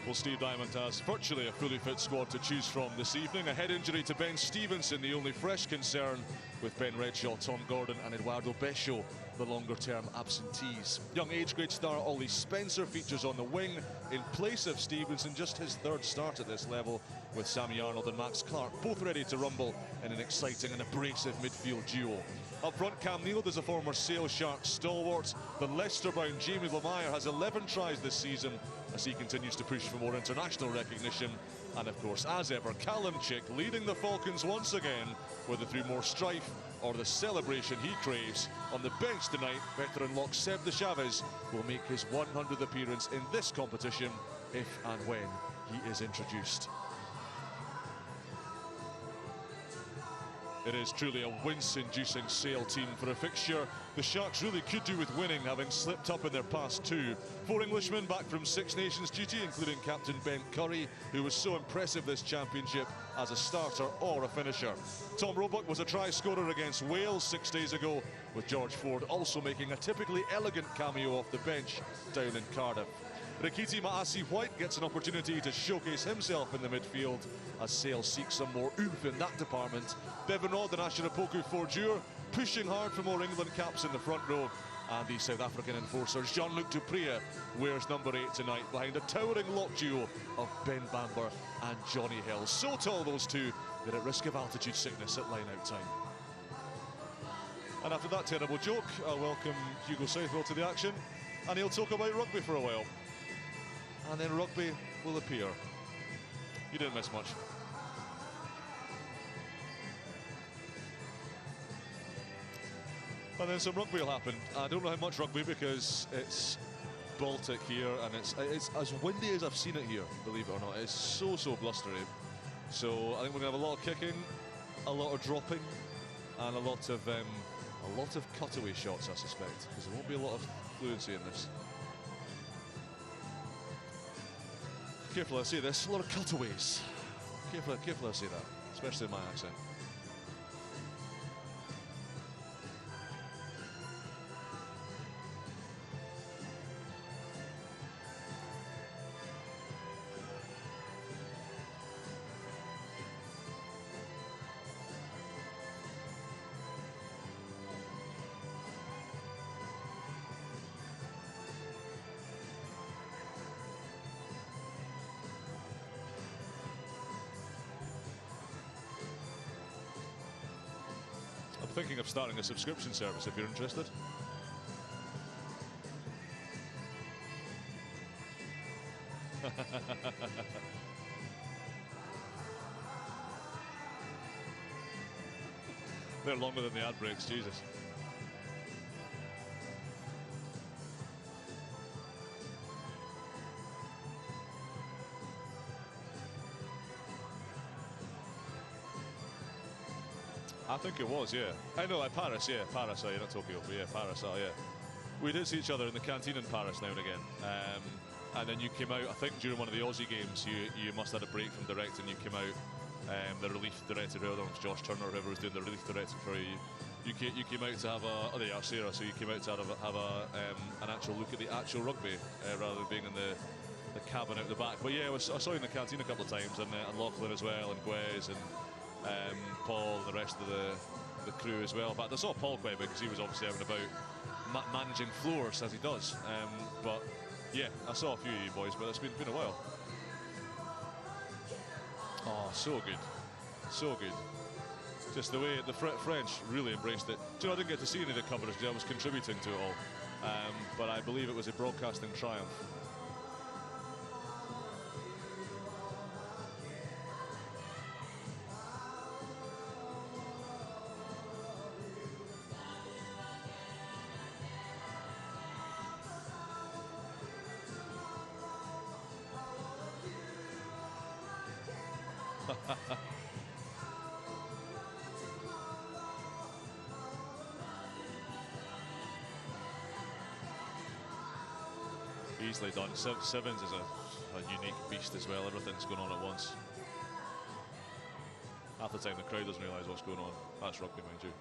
Well, Steve Diamond has virtually a fully fit squad to choose from this evening. A head injury to Ben Stevenson, the only fresh concern, with Ben Redshaw, Tom Gordon and Eduardo Bescio, the longer-term absentees. Young age-grade star Ollie Spencer features on the wing in place of Stevenson, just his third start at this level, with Sammy Arnold and Max Clark both ready to rumble in an exciting and abrasive midfield duo. Up front, Cam Neild is a former Sale Sharks stalwart. The Leicester-bound Jamie Lemire has 11 tries this season as he continues to push for more international recognition. And of course, as ever, Callum Chick leading the Falcons once again, whether through more strife or the celebration he craves. On the bench tonight, veteran lock Seb de Chaves will make his 100th appearance in this competition if and when he is introduced. It is truly a wince-inducing Sale team for a fixture the Sharks really could do with winning, having slipped up in their past two. 4 Englishmen back from Six Nations duty, including captain Ben Curry, who was so impressive this championship as a starter or a finisher. Tom Roebuck was a try scorer against Wales 6 days ago, with George Ford also making a typically elegant cameo off the bench down in Cardiff. Rikiti Maasi-White gets an opportunity to showcase himself in the midfield as Sale seeks some more oomph in that department. Bevan Rodd and Ashirapoku Fordur pushing hard for more England caps in the front row. And the South African enforcer Jean-Luc Dupria wears number 8 tonight behind a towering lock duo of Ben Bamber and Johnny Hill. So tall, those two, they're at risk of altitude sickness at line-out time. And after that terrible joke, I'll welcome Hugo Southwell to the action, and he'll talk about rugby for a while. And then rugby will appear. You didn't miss much. And then some rugby will happen. I don't know how much rugby because it's Baltic here, and it's as windy as I've seen it here, believe it or not. It's so blustery. So I think we're going to have a lot of kicking, a lot of dropping, and a lot of cutaway shots, I suspect, because there won't be a lot of fluency in this. Careful I say this, a lot of cutaways. Careful I say that, especially in my accent. Thinking of starting a subscription service if you're interested. They're longer than the ad breaks, Jesus. I think it was, yeah. I know, Paris, yeah. Paris, oh, yeah, not Tokyo, but yeah, Paris, oh, yeah. We did see each other in the canteen in Paris now and again. And then you came out, I think during one of the Aussie games, you must have had a break from directing. You came out, the relief director, I don't know if it was Josh Turner or whoever was doing the relief directing for you. You came out to have a, oh, they are Sarah, so you came out to have an actual look at the actual rugby rather than being in the cabin out the back. But yeah, I saw you in the canteen a couple of times, and Lachlan as well, and Gwez, and Paul and the rest of the crew as well. But I saw Paul quite a bit because he was obviously out and about managing floors as he does. But yeah, I saw a few of you boys, but it's been a while. Oh, so good, so good. Just the way the French really embraced it. Do you know, I didn't get to see any of the coverage because I was contributing to it all, but I believe it was a broadcasting triumph. Easily done. Sevens is a unique beast as well. Everything's going on at once. Half the time the crowd doesn't realise what's going on. That's rugby, mind you.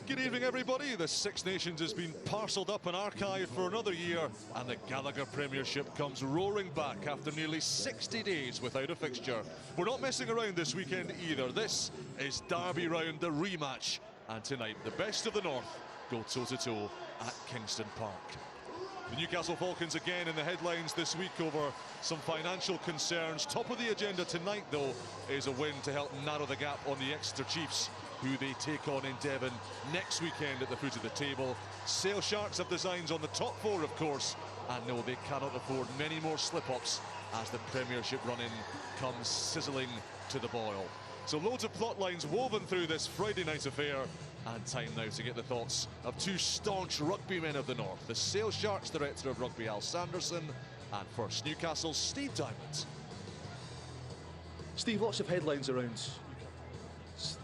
Good evening, everybody. The Six Nations has been parcelled up and archived for another year, and the Gallagher Premiership comes roaring back after nearly 60 days without a fixture. We're not messing around this weekend either. This is Derby Round, the rematch, and tonight the best of the North go toe-to-toe at Kingston Park. The Newcastle Falcons again in the headlines this week over some financial concerns. Top of the agenda tonight, though, is a win to help narrow the gap on the Exeter Chiefs, who they take on in Devon next weekend at the foot of the table. Sale Sharks have designs on the top four, of course, and no, they cannot afford many more slip-ups as the Premiership run-in comes sizzling to the boil. So loads of plot lines woven through this Friday night affair, and time now to get the thoughts of two staunch rugby men of the North, the Sale Sharks Director of Rugby Al Sanderson, and first Newcastle's Steve Diamond. Steve, lots of headlines around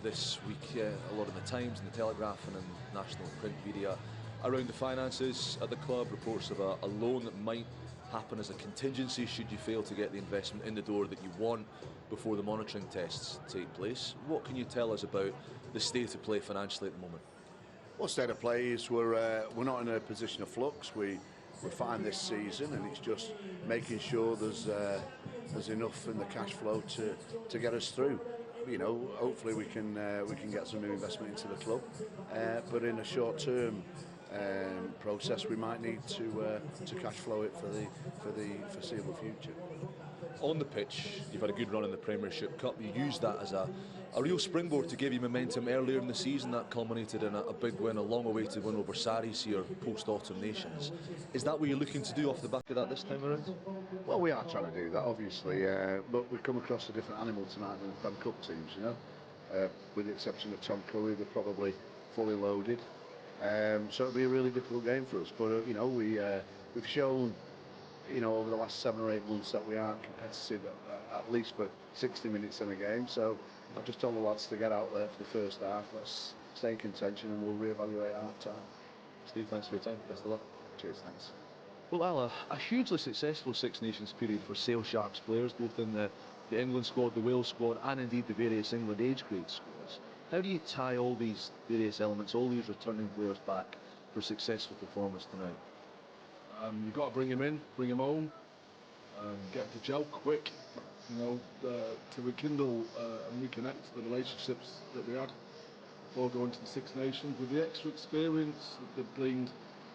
this week, a lot in the Times and the Telegraph and in national print media around the finances at the club, reports of a loan that might happen as a contingency should you fail to get the investment in the door that you want before the monitoring tests take place. What can you tell us about the state of play financially at the moment? Well, state of play is we're not in a position of flux. We're fine this season, and it's just making sure there's enough in the cash flow to get us through. You know, hopefully we can get some new investment into the club, but in a short-term process, we might need to cash flow it for the foreseeable future. On the pitch, you've had a good run in the Premiership Cup. You used that as a real springboard to give you momentum earlier in the season. That culminated in a big win, a long-awaited win over Saris here post-Autumn Nations. Is that what you're looking to do off the back of that this time around? Well, we are trying to do that, obviously, but we've come across a different animal tonight than the Prem Cup teams, you know. With the exception of Tom Curry, they're probably fully loaded. So it'll be a really difficult game for us. But, you know, we've shown, you know, over the last 7 or 8 months that we are competitive at least for 60 minutes in a game. So I've just told the lads to get out there for the first half. Let's stay in contention and we'll reevaluate half time. Steve, thanks for your time. Best of luck. Cheers, thanks. Well, Al, a hugely successful Six Nations period for Sale Sharks players, both in the England squad, the Wales squad, and indeed the various England age grade squads. How do you tie all these various elements, all these returning players back for successful performance tonight? You've got to bring him in, bring him home, get to gel quick, you know, to rekindle and reconnect the relationships that we had before going to the Six Nations with the extra experience that they've gleaned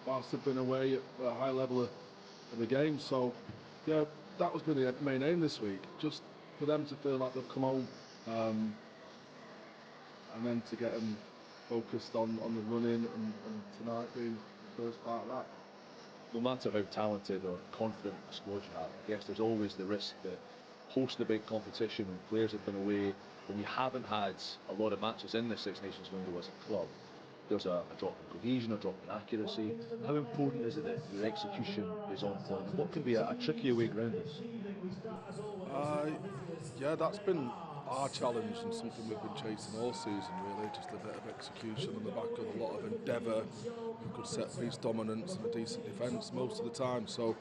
whilst they've been away at a high level of the game. So, yeah, that was really the main aim this week, just for them to feel like they've come home, and then to get them focused on the run-in and tonight being the first part of that. No matter how talented or confident a squad you have, I guess there's always the risk that hosting a big competition when players have been away, when you haven't had a lot of matches in the Six Nations window as a club, there's a drop in cohesion, a drop in accuracy. How important is it that your execution is on point? What can be a tricky away ground is? Yeah, that's been our challenge and something we've been chasing all season, really, just a bit of execution on the back of a lot of endeavour, good set-piece dominance and a decent defence most of the time. So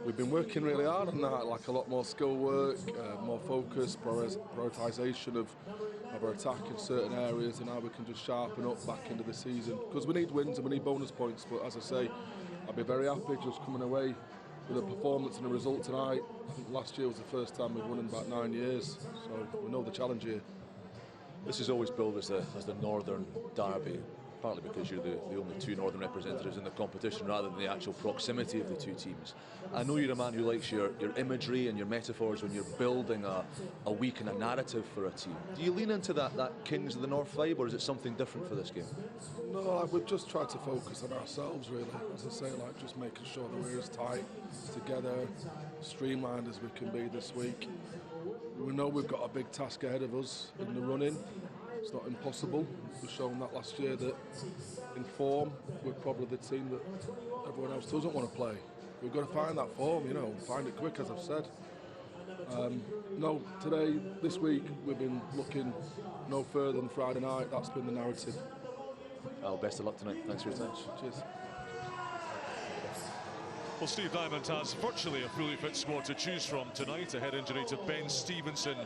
we've been working really hard on that, like a lot more skill work, more focus, prioritisation of our attack in certain areas, and how we can just sharpen up back into the season. Because we need wins and we need bonus points, but as I say, I'd be very happy just coming away with a performance and a result tonight. I think last year was the first time we've won in about 9 years, so we know the challenge here. This is always billed as the Northern Derby, partly because you're the only two Northern representatives in the competition rather than the actual proximity of the two teams. I know you're a man who likes your imagery and your metaphors when you're building a week and a narrative for a team. Do you lean into that Kings of the North vibe, or is it something different for this game? No, we've just tried to focus on ourselves, really. As I say, like just making sure that we're as tight together, streamlined as we can be this week. We know we've got a big task ahead of us in the run-in. It's not impossible. We've shown that last year that in form, we're probably the team that everyone else doesn't want to play. We've got to find that form, you know, find it quick, as I've said. No, this week, we've been looking no further than Friday night. That's been the narrative. Well, best of luck tonight. Thanks for your time. Cheers. Well, Steve Diamond has virtually a fully fit squad to choose from tonight. A head injury to Ben Stevenson,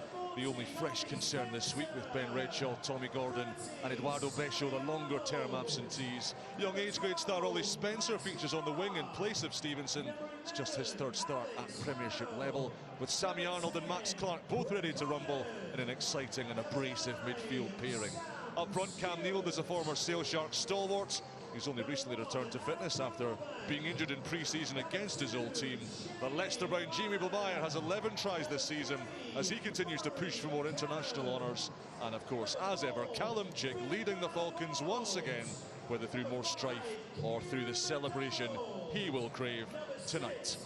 the only fresh concern this week, with Ben Redshaw, Tommy Gordon and Eduardo Becho the longer-term absentees. Young age-grade star Ollie Spencer features on the wing in place of Stevenson. It's just his third start at Premiership level, with Sammy Arnold and Max Clark both ready to rumble in an exciting and abrasive midfield pairing. Up front, Cam Neal is a former Sale Sharks stalwart. He's only recently returned to fitness after being injured in pre-season against his old team. But Leicester-bound Jamie Bilbao has 11 tries this season as he continues to push for more international honours. And of course, as ever, Callum Chick leading the Falcons once again, whether through more strife or through the celebration he will crave tonight.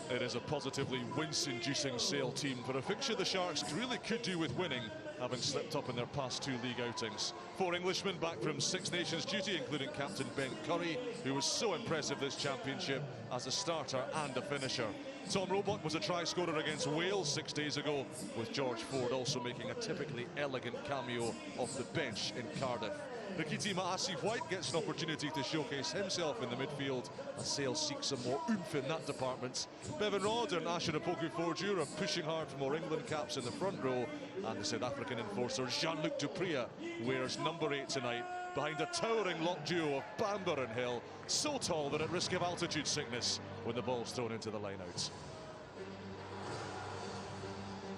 It is a positively wince-inducing Sale team for a fixture the Sharks really could do with winning, having slipped up in their past 2 league outings. 4 Englishmen back from Six Nations duty, including captain Ben Curry, who was so impressive this championship as a starter and a finisher. Tom Roebuck was a try scorer against Wales 6 days ago, with George Ford also making a typically elegant cameo off the bench in Cardiff. Rikiti Maasi-White gets an opportunity to showcase himself in the midfield as Sale seeks some more oomph in that department. Bevan Rod and Asher Opoku-Forju are pushing hard for more England caps in the front row, and the South African enforcer Jean-Luc Dupria wears number 8 tonight behind a towering lock duo of Bamber and Hill, so tall that at risk of altitude sickness when the ball's thrown into the line-out.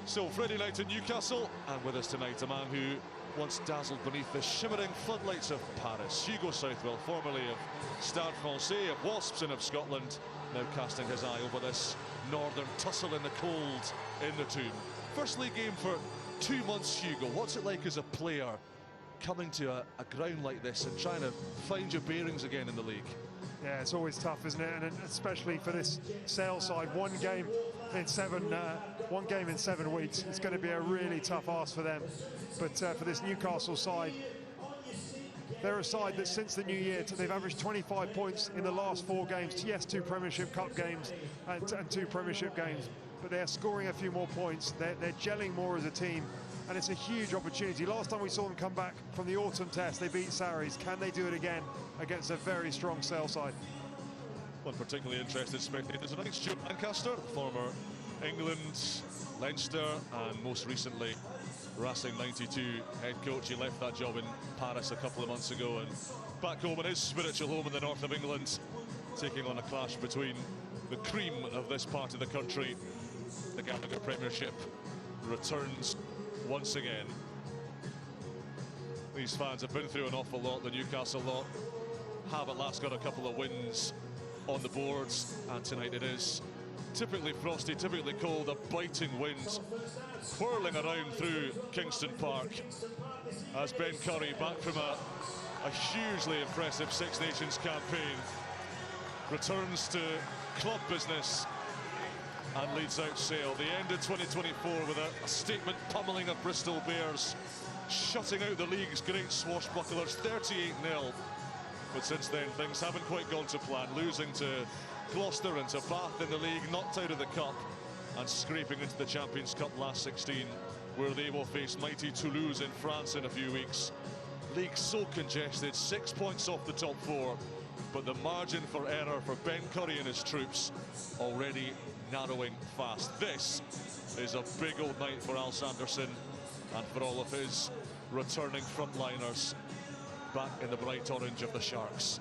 So Friday night in Newcastle, and with us tonight a man who once dazzled beneath the shimmering floodlights of Paris, Hugo Southwell, formerly of Stade Francais, of Wasps and of Scotland, now casting his eye over this northern tussle in the cold in the Tomb. First league game for 2 months, Hugo. What's it like as a player coming to a ground like this and trying to find your bearings again in the league? Yeah, it's always tough, isn't it? And especially for this Sale side, one game in 7 weeks. It's going to be a really tough ask for them. But for this Newcastle side, they're a side that since the new year, they've averaged 25 points in the last 4 games. Yes, 2 Premiership Cup games and 2 Premiership games, but they're scoring a few more points. They're gelling more as a team, and it's a huge opportunity. Last time we saw them come back from the autumn test, they beat Sarries. Can they do it again against a very strong Sale side? One particularly interested spectator tonight, Stuart Lancaster, former England, Leinster, and most recently Racing 92 head coach. He left that job in Paris a couple of months ago and back home in his spiritual home in the north of England, taking on a clash between the cream of this part of the country. The Gallagher Premiership returns once again. These fans have been through an awful lot. The Newcastle lot have at last got a couple of wins on the boards, and tonight it is typically frosty, typically cold, a biting wind whirling around through Kingston Park as Ben Curry, back from a hugely impressive Six Nations campaign, returns to club business and leads out Sale. They ended 2024 with a statement pummeling of Bristol Bears, shutting out the league's great swashbucklers 38-0. But since then, things haven't quite gone to plan, losing to Gloucester and to Bath in the league, knocked out of the cup and scraping into the Champions Cup last 16, where they will face mighty Toulouse in France in a few weeks. League so congested, 6 points off the top 4, but the margin for error for Ben Curry and his troops already narrowing fast. This is a big old night for Al Sanderson and for all of his returning frontliners back in the bright orange of the Sharks.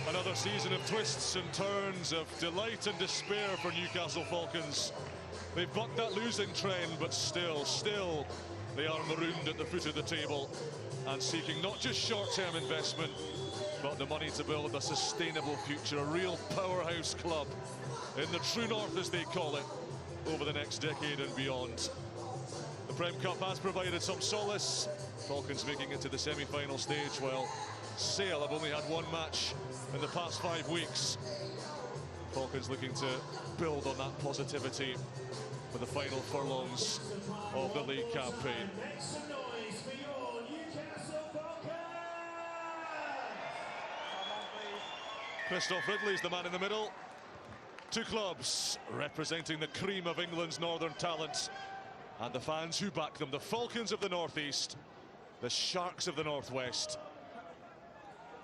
Another season of twists and turns, of delight and despair for Newcastle Falcons. They've bucked that losing trend, but still they are marooned at the foot of the table and seeking not just short-term investment, but the money to build a sustainable future, a real powerhouse club in the true north, as they call it, over the next decade and beyond. The Prem Cup has provided some solace. Falcons making it to the semi-final stage, while Sale have only had 1 match in the past 5 weeks. Falcons looking to build on that positivity for the final furlongs of the league campaign. Christoph Ridley's the man in the middle. Two clubs representing the cream of England's northern talent and the fans who back them. The Falcons of the northeast, the Sharks of the northwest.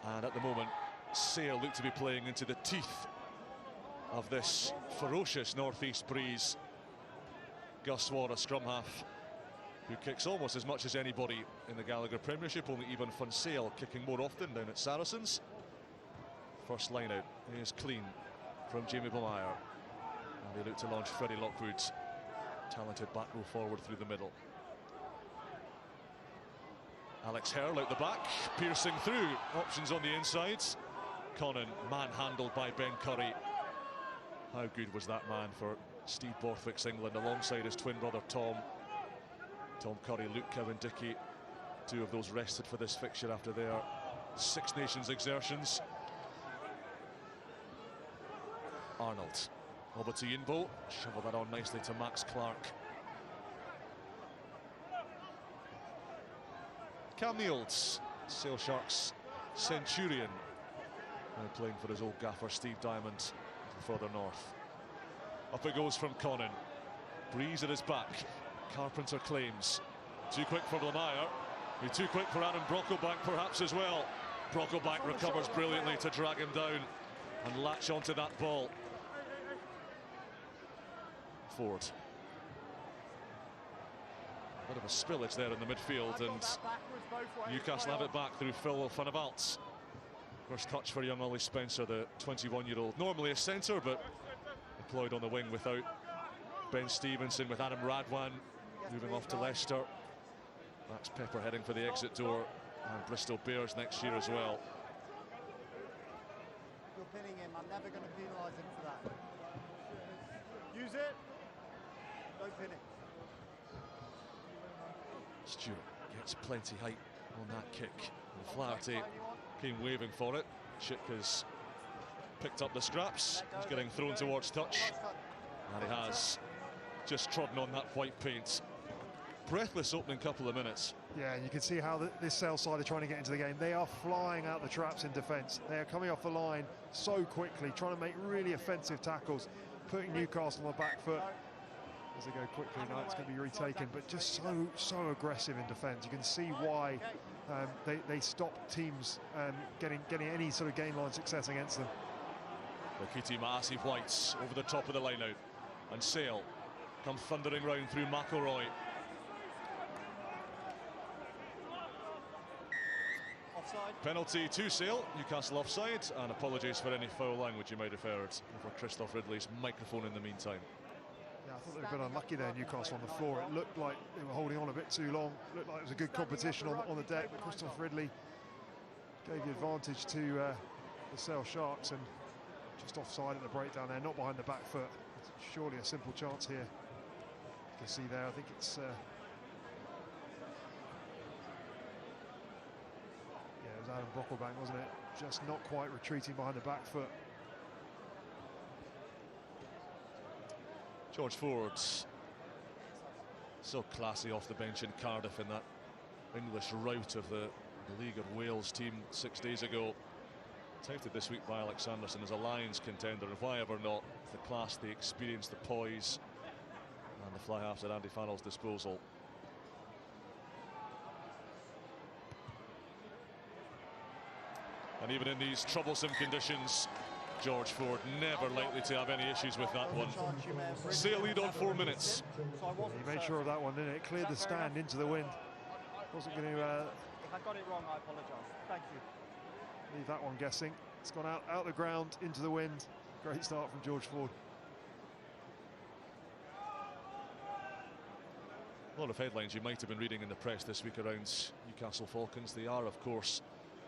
And at the moment, Sale look to be playing into the teeth of this ferocious northeast breeze. Gus Waugh, a scrum half, who kicks almost as much as anybody in the Gallagher Premiership, only even Sale kicking more often down at Saracens. First line out is clean from Jamie Beaumire. And they look to launch Freddie Lockwood, talented back row forward through the middle. Alex Hurl out the back, piercing through, options on the insides. Conan manhandled by Ben Curry. How good was that man for Steve Borthwick's England alongside his twin brother Tom. Tom Curry, Luke Cowan-Dickey, two of those rested for this fixture after their Six Nations exertions. Arnold over to Yinbo, shovel that on nicely to Max Clark. Cam Niels, Sale Sharks centurion, now playing for his old gaffer Steve Diamond further north. Up it goes from Conan. Breeze at his back. Carpenter claims. Too quick for Lamire. Too quick for Adam Brockleback perhaps as well. Brockleback recovers brilliantly to drag him down and latch onto that ball. Ford. A bit of a spillage there in the midfield, and Newcastle have it back through Phil van der Waals. First touch for young Ollie Spencer, the 21-year-old. Normally a centre, but employed on the wing without Ben Stevenson, with Adam Radwan moving off to Leicester. Max Pepper heading for the exit door, and Bristol Bears next year as well. You're pinning him. I'm never going to penalise him for that. Use it. Don't pin it. Stewart gets plenty height on that kick. And Flaherty came waving for it. Chick has picked up the scraps. He's getting thrown towards touch. And he has just trodden on that white paint. Breathless opening couple of minutes. Yeah, and you can see how this Sale side are trying to get into the game. They are flying out the traps in defence. They are coming off the line so quickly, trying to make really offensive tackles, putting Newcastle on the back foot. As they go quickly now, it's going to be retaken, but just so aggressive in defence. You can see why they stop teams getting any sort of gain line success against them. Wakiti Maasi Whites over the top of the line out, and Sale come thundering round through McElroy. Offside. Penalty to Sale, Newcastle offside, and apologies for any foul language you might have heard over Christoph Ridley's microphone in the meantime. Yeah, I thought they were a bit unlucky there, Newcastle, on the floor. It looked like they were holding on a bit too long. It looked like it was a good competition on the deck, but Christoph Ridley gave the advantage to the Sale Sharks, and just offside at the breakdown there, not behind the back foot. It's surely a simple chance here. You can see there, I think it's yeah, it was Adam Brocklebank, wasn't it? Just not quite retreating behind the back foot. George Ford, so classy off the bench in Cardiff in that English rout of the League of Wales team 6 days ago. Touted this week by Alex Anderson as a Lions contender, and why ever not, the class, the experience, the poise, and the fly halves at Andy Farrell's disposal. And even in these troublesome conditions, George Ford never likely to have any issues with that one. Sale lead on 4 minutes. He made sure of that one, didn't it? It cleared the stand into the wind. Wasn't going to... If I got it wrong, I apologise. Thank you. Leave that one guessing. It's gone out the ground, into the wind. Great start from George Ford. A lot of headlines you might have been reading in the press this week around Newcastle Falcons. They are, of course,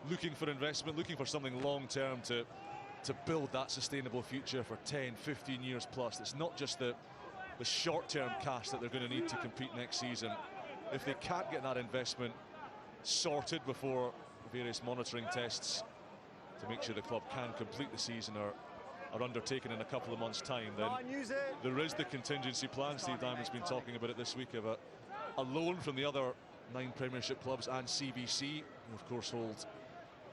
looking for investment, looking for something long-term to build that sustainable future for 10, 15 years plus. It's not just the short-term cash that they're going to need to compete next season. If they can't get that investment sorted before various monitoring tests to make sure the club can complete the season are undertaken in a couple of months' time, then there is the contingency plan. Steve Diamond's been talking about it this week of a loan from the other 9 Premiership clubs and CBC, who of course hold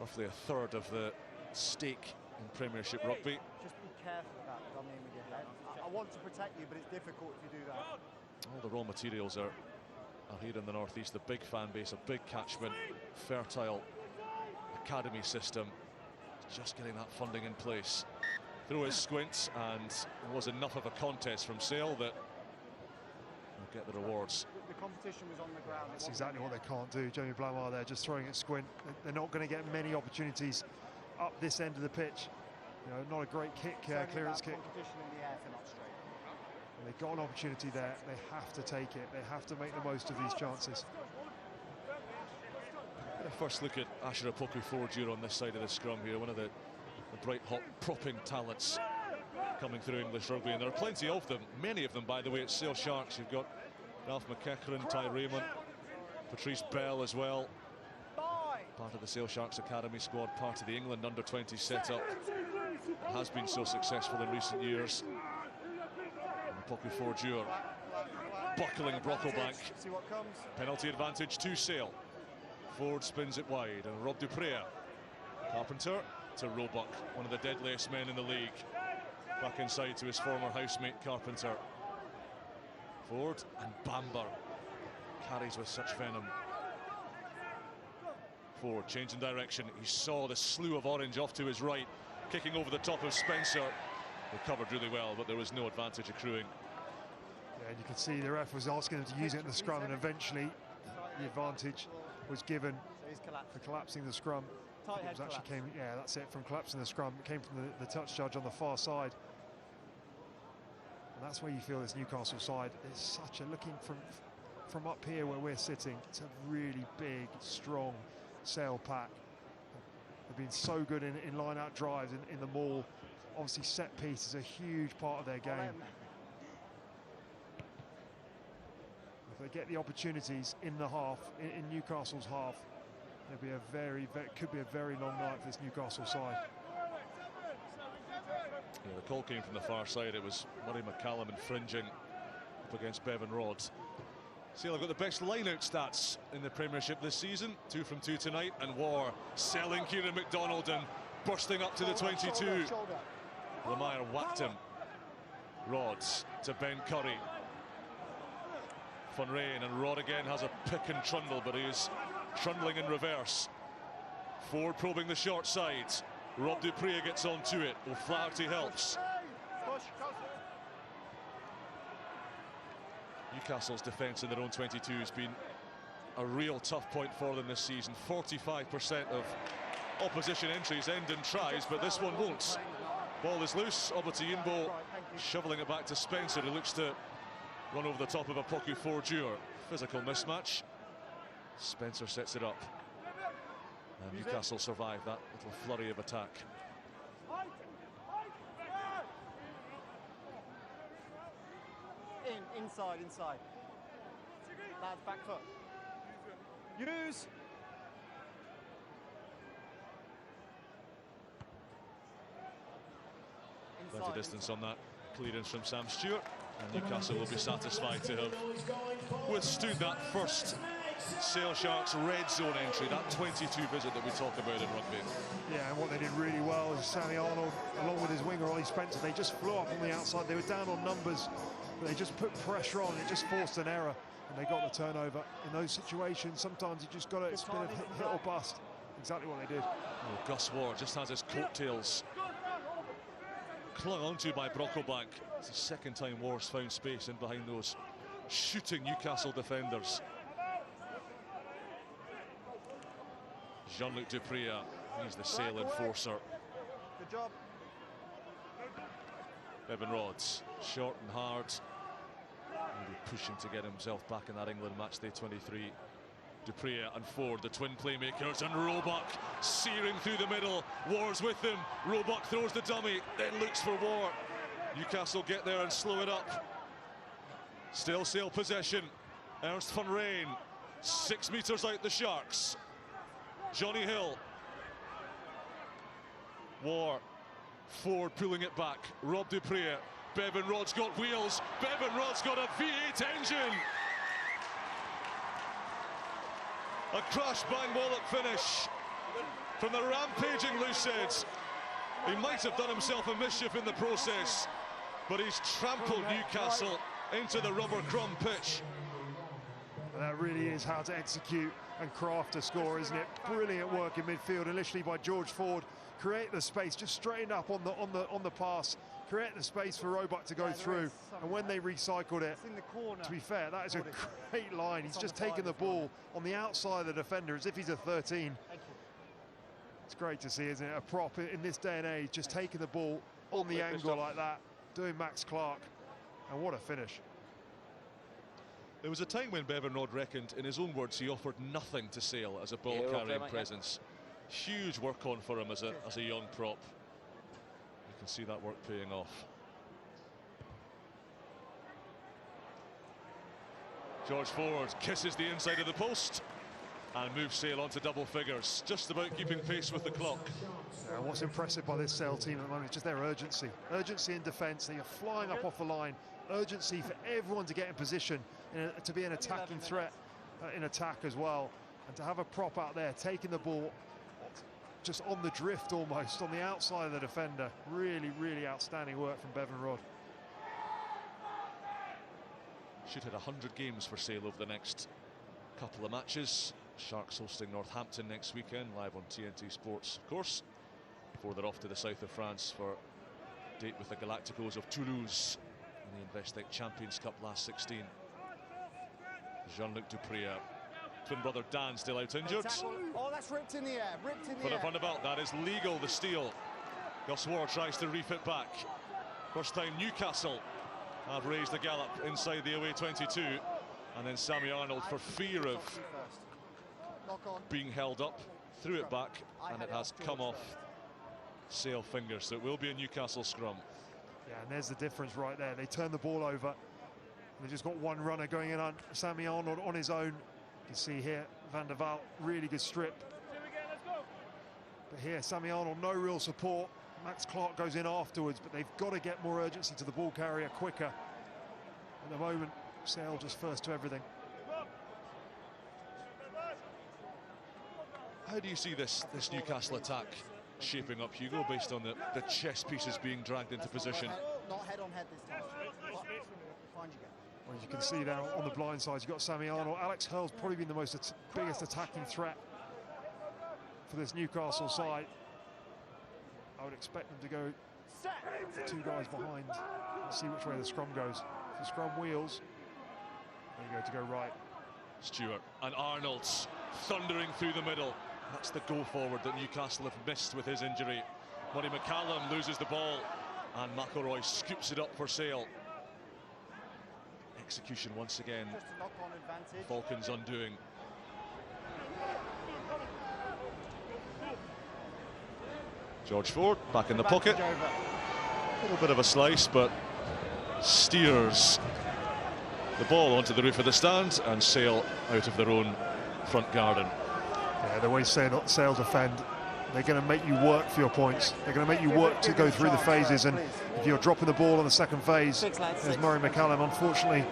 roughly a third of the stake in Premiership Rugby. Just be careful of that, dummy with your I want to protect you, but it's difficult if you do that. All the raw materials are here in the northeast. A big fan base, a big catchment, fertile academy system. Just getting that funding in place. Through his squints, and it was enough of a contest from Sale that will get the rewards. The competition was on the ground. That's exactly what they can't do. Jamie Blamar there just throwing it squint. They're not going to get many opportunities up this end of the pitch. You know, not a great kick, clearance kick. Competition in the air for not straight. And they've got an opportunity there. They have to take it. They have to make the most of these chances. First look at Asher Opoku-Fordew on this side of the scrum here. One of the bright, hot, propping talents coming through English rugby, and there are plenty of them. Many of them, by the way, at Sale Sharks. You've got Ralph McEachran, Ty Raymond, Patrice Bell as well. Part of the Sale Sharks Academy squad, part of the England under-20 setup. Has been so successful in recent years. Opoku-Fordew buckling Brocklebank. See what comes. Penalty advantage to Sale. Ford spins it wide, and Rob Duprea. Carpenter to Roebuck, one of the deadliest men in the league. Back inside to his former housemate Carpenter. Ford and Bamber carries with such venom. Ford changing direction. He saw the slew of orange off to his right, kicking over the top of Spencer. Recovered really well, but there was no advantage accruing. Yeah, and you can see the ref was asking him to use it in the scrum, and eventually the advantage was given for collapsing the scrum. It was actually that's it, from collapsing the scrum. It came from the touch judge on the far side. And that's where you feel this Newcastle side is such a, looking from up here where we're sitting, it's a really big, strong Sale pack. They've been so good in line-out drives, in the maul. Obviously set piece is a huge part of their game. If they get the opportunities in the half, in Newcastle's half, it'll be could be a very long night for this Newcastle side. Yeah, the call came from the far side. It was Murray McCallum infringing up against Bevan Rhodes. Sale have got the best line-out stats in the Premiership this season. 2 from 2 tonight, and War selling Kieran McDonald and bursting up to the 22. Lemire whacked him. Rhodes to Ben Curry. Van Rijn, and Rod again has a pick and trundle, but he is trundling in reverse. Ford probing the short side. Rob Duprea gets onto it. O'Flaherty helps. Newcastle's defence in their own 22 has been a real tough point for them this season. 45% of opposition entries end in tries, but this one won't. Ball is loose. Obatiyimbo shoveling it back to Spencer, who looks to run over the top of Opoku-Fordew. Physical mismatch. Spencer sets it up. And Newcastle survive that little flurry of attack. Inside. Lads, back foot. Use. Better distance on that clearance from Sam Stewart, and Newcastle will be satisfied to have withstood that first Sale Sharks red zone entry, that 22 visit that we talk about in rugby. Yeah, and what they did really well is Sammy Arnold, along with his winger Ollie Spencer, they just flew up on the outside. They were down on numbers, but they just put pressure on. It just forced an error, and they got the turnover. In those situations, sometimes you just got to, it's a bit of hit or bust. Exactly what they did. Oh, Gus Ward just has his coattails clung onto by Brocklebank. It's the second time Ward's found space in behind those shooting Newcastle defenders. Jean-Luc Duprea, he's the Sale enforcer. Good job. Bevan Rhodes, short and hard. Really pushing to get himself back in that England matchday 23. Duprea and Ford, the twin playmakers, and Roebuck searing through the middle. Ward's with him. Roebuck throws the dummy, then looks for War. Newcastle get there and slow it up. Still Sale possession. Ernst van Rijn, 6 metres out the Sharks. Johnny Hill. War. Ford pulling it back. Rob Duprea. Bevan Rod's got wheels. Bevan Rod's got a V8 engine. A crash bang wallop finish from the rampaging Lucid. He might have done himself a mischief in the process. but he's trampled Newcastle into the rubber crumb pitch. And that really is how to execute and craft a score, isn't it? Brilliant work in midfield, initially by George Ford. Create the space, just straighten up on the pass. Create the space for Roebuck to go through. And when they recycled it, to be fair, that is a great line. He's just taken the ball on the outside of the defender as if he's a 13. It's great to see, isn't it? A prop in this day and age, just taking the ball on the angle like that, doing Max Clark. And what a finish. There was a time when Bevan Rodd reckoned, in his own words, he offered nothing to Sale as a ball-carrying presence. Huge work on for him as a young prop. You can see that work paying off. George Ford kisses the inside of the post and moves Sale onto double figures, just about keeping pace with the clock. What's impressive by this Sale team at the moment is just their urgency. Urgency in defence, they are flying up off the line. Urgency for everyone to get in position, to be an attacking threat in attack as well. And to have a prop out there, taking the ball just on the drift almost, on the outside of the defender. Really, really outstanding work from Bevan Rodd. Should hit 100 games for Sale over the next couple of matches. Sharks hosting Northampton next weekend, live on TNT Sports, of course, before they're off to the south of France for a date with the Galacticos of Toulouse in the Investec Champions Cup last 16. Jean-Luc Dupree, twin brother Dan still out injured. Oh, that's ripped in the air, ripped in the For the air. Van der Vaart, that is legal, the steal. Gus Ward tries to reef it back. First time Newcastle have raised the gallop inside the away 22. And then Sammy Arnold, for fear of being held up, threw it back, and it has come off Sale fingers. So it will be a Newcastle scrum. Yeah, and there's the difference right there. They turn the ball over. They've just got one runner going in on Sammy Arnold on his own. You can see here, Van der Vaart, really good strip. But here, Sammy Arnold, no real support. Max Clark goes in afterwards, but they've got to get more urgency to the ball carrier quicker. At the moment, Sale just first to everything. How do you see this Newcastle attack shaping up, Hugo, based on the chess pieces being dragged into position? Not head on head this time. Find you again. Well, as you can see now on the blind side, you've got Sammy Arnold. Alex Hurl's probably been the biggest attacking threat for this Newcastle side. I would expect them to go two guys behind and see which way the scrum goes. If the scrum wheels, there you go, to go right. Stewart and Arnold's thundering through the middle. That's the go forward that Newcastle have missed with his injury. Murray McCallum loses the ball and McElroy scoops it up for Sale. Execution once again, Just a knock-on advantage. Falcons undoing. George Ford back in the pocket. A little bit of a slice, but steers the ball onto the roof of the stand and Sale out of their own front garden. Yeah, the way Sale defend, they're going to make you work for your points. They're going to make you work to go through the phases, and if you're dropping the ball on the second phase, there's Murray McCallum, unfortunately,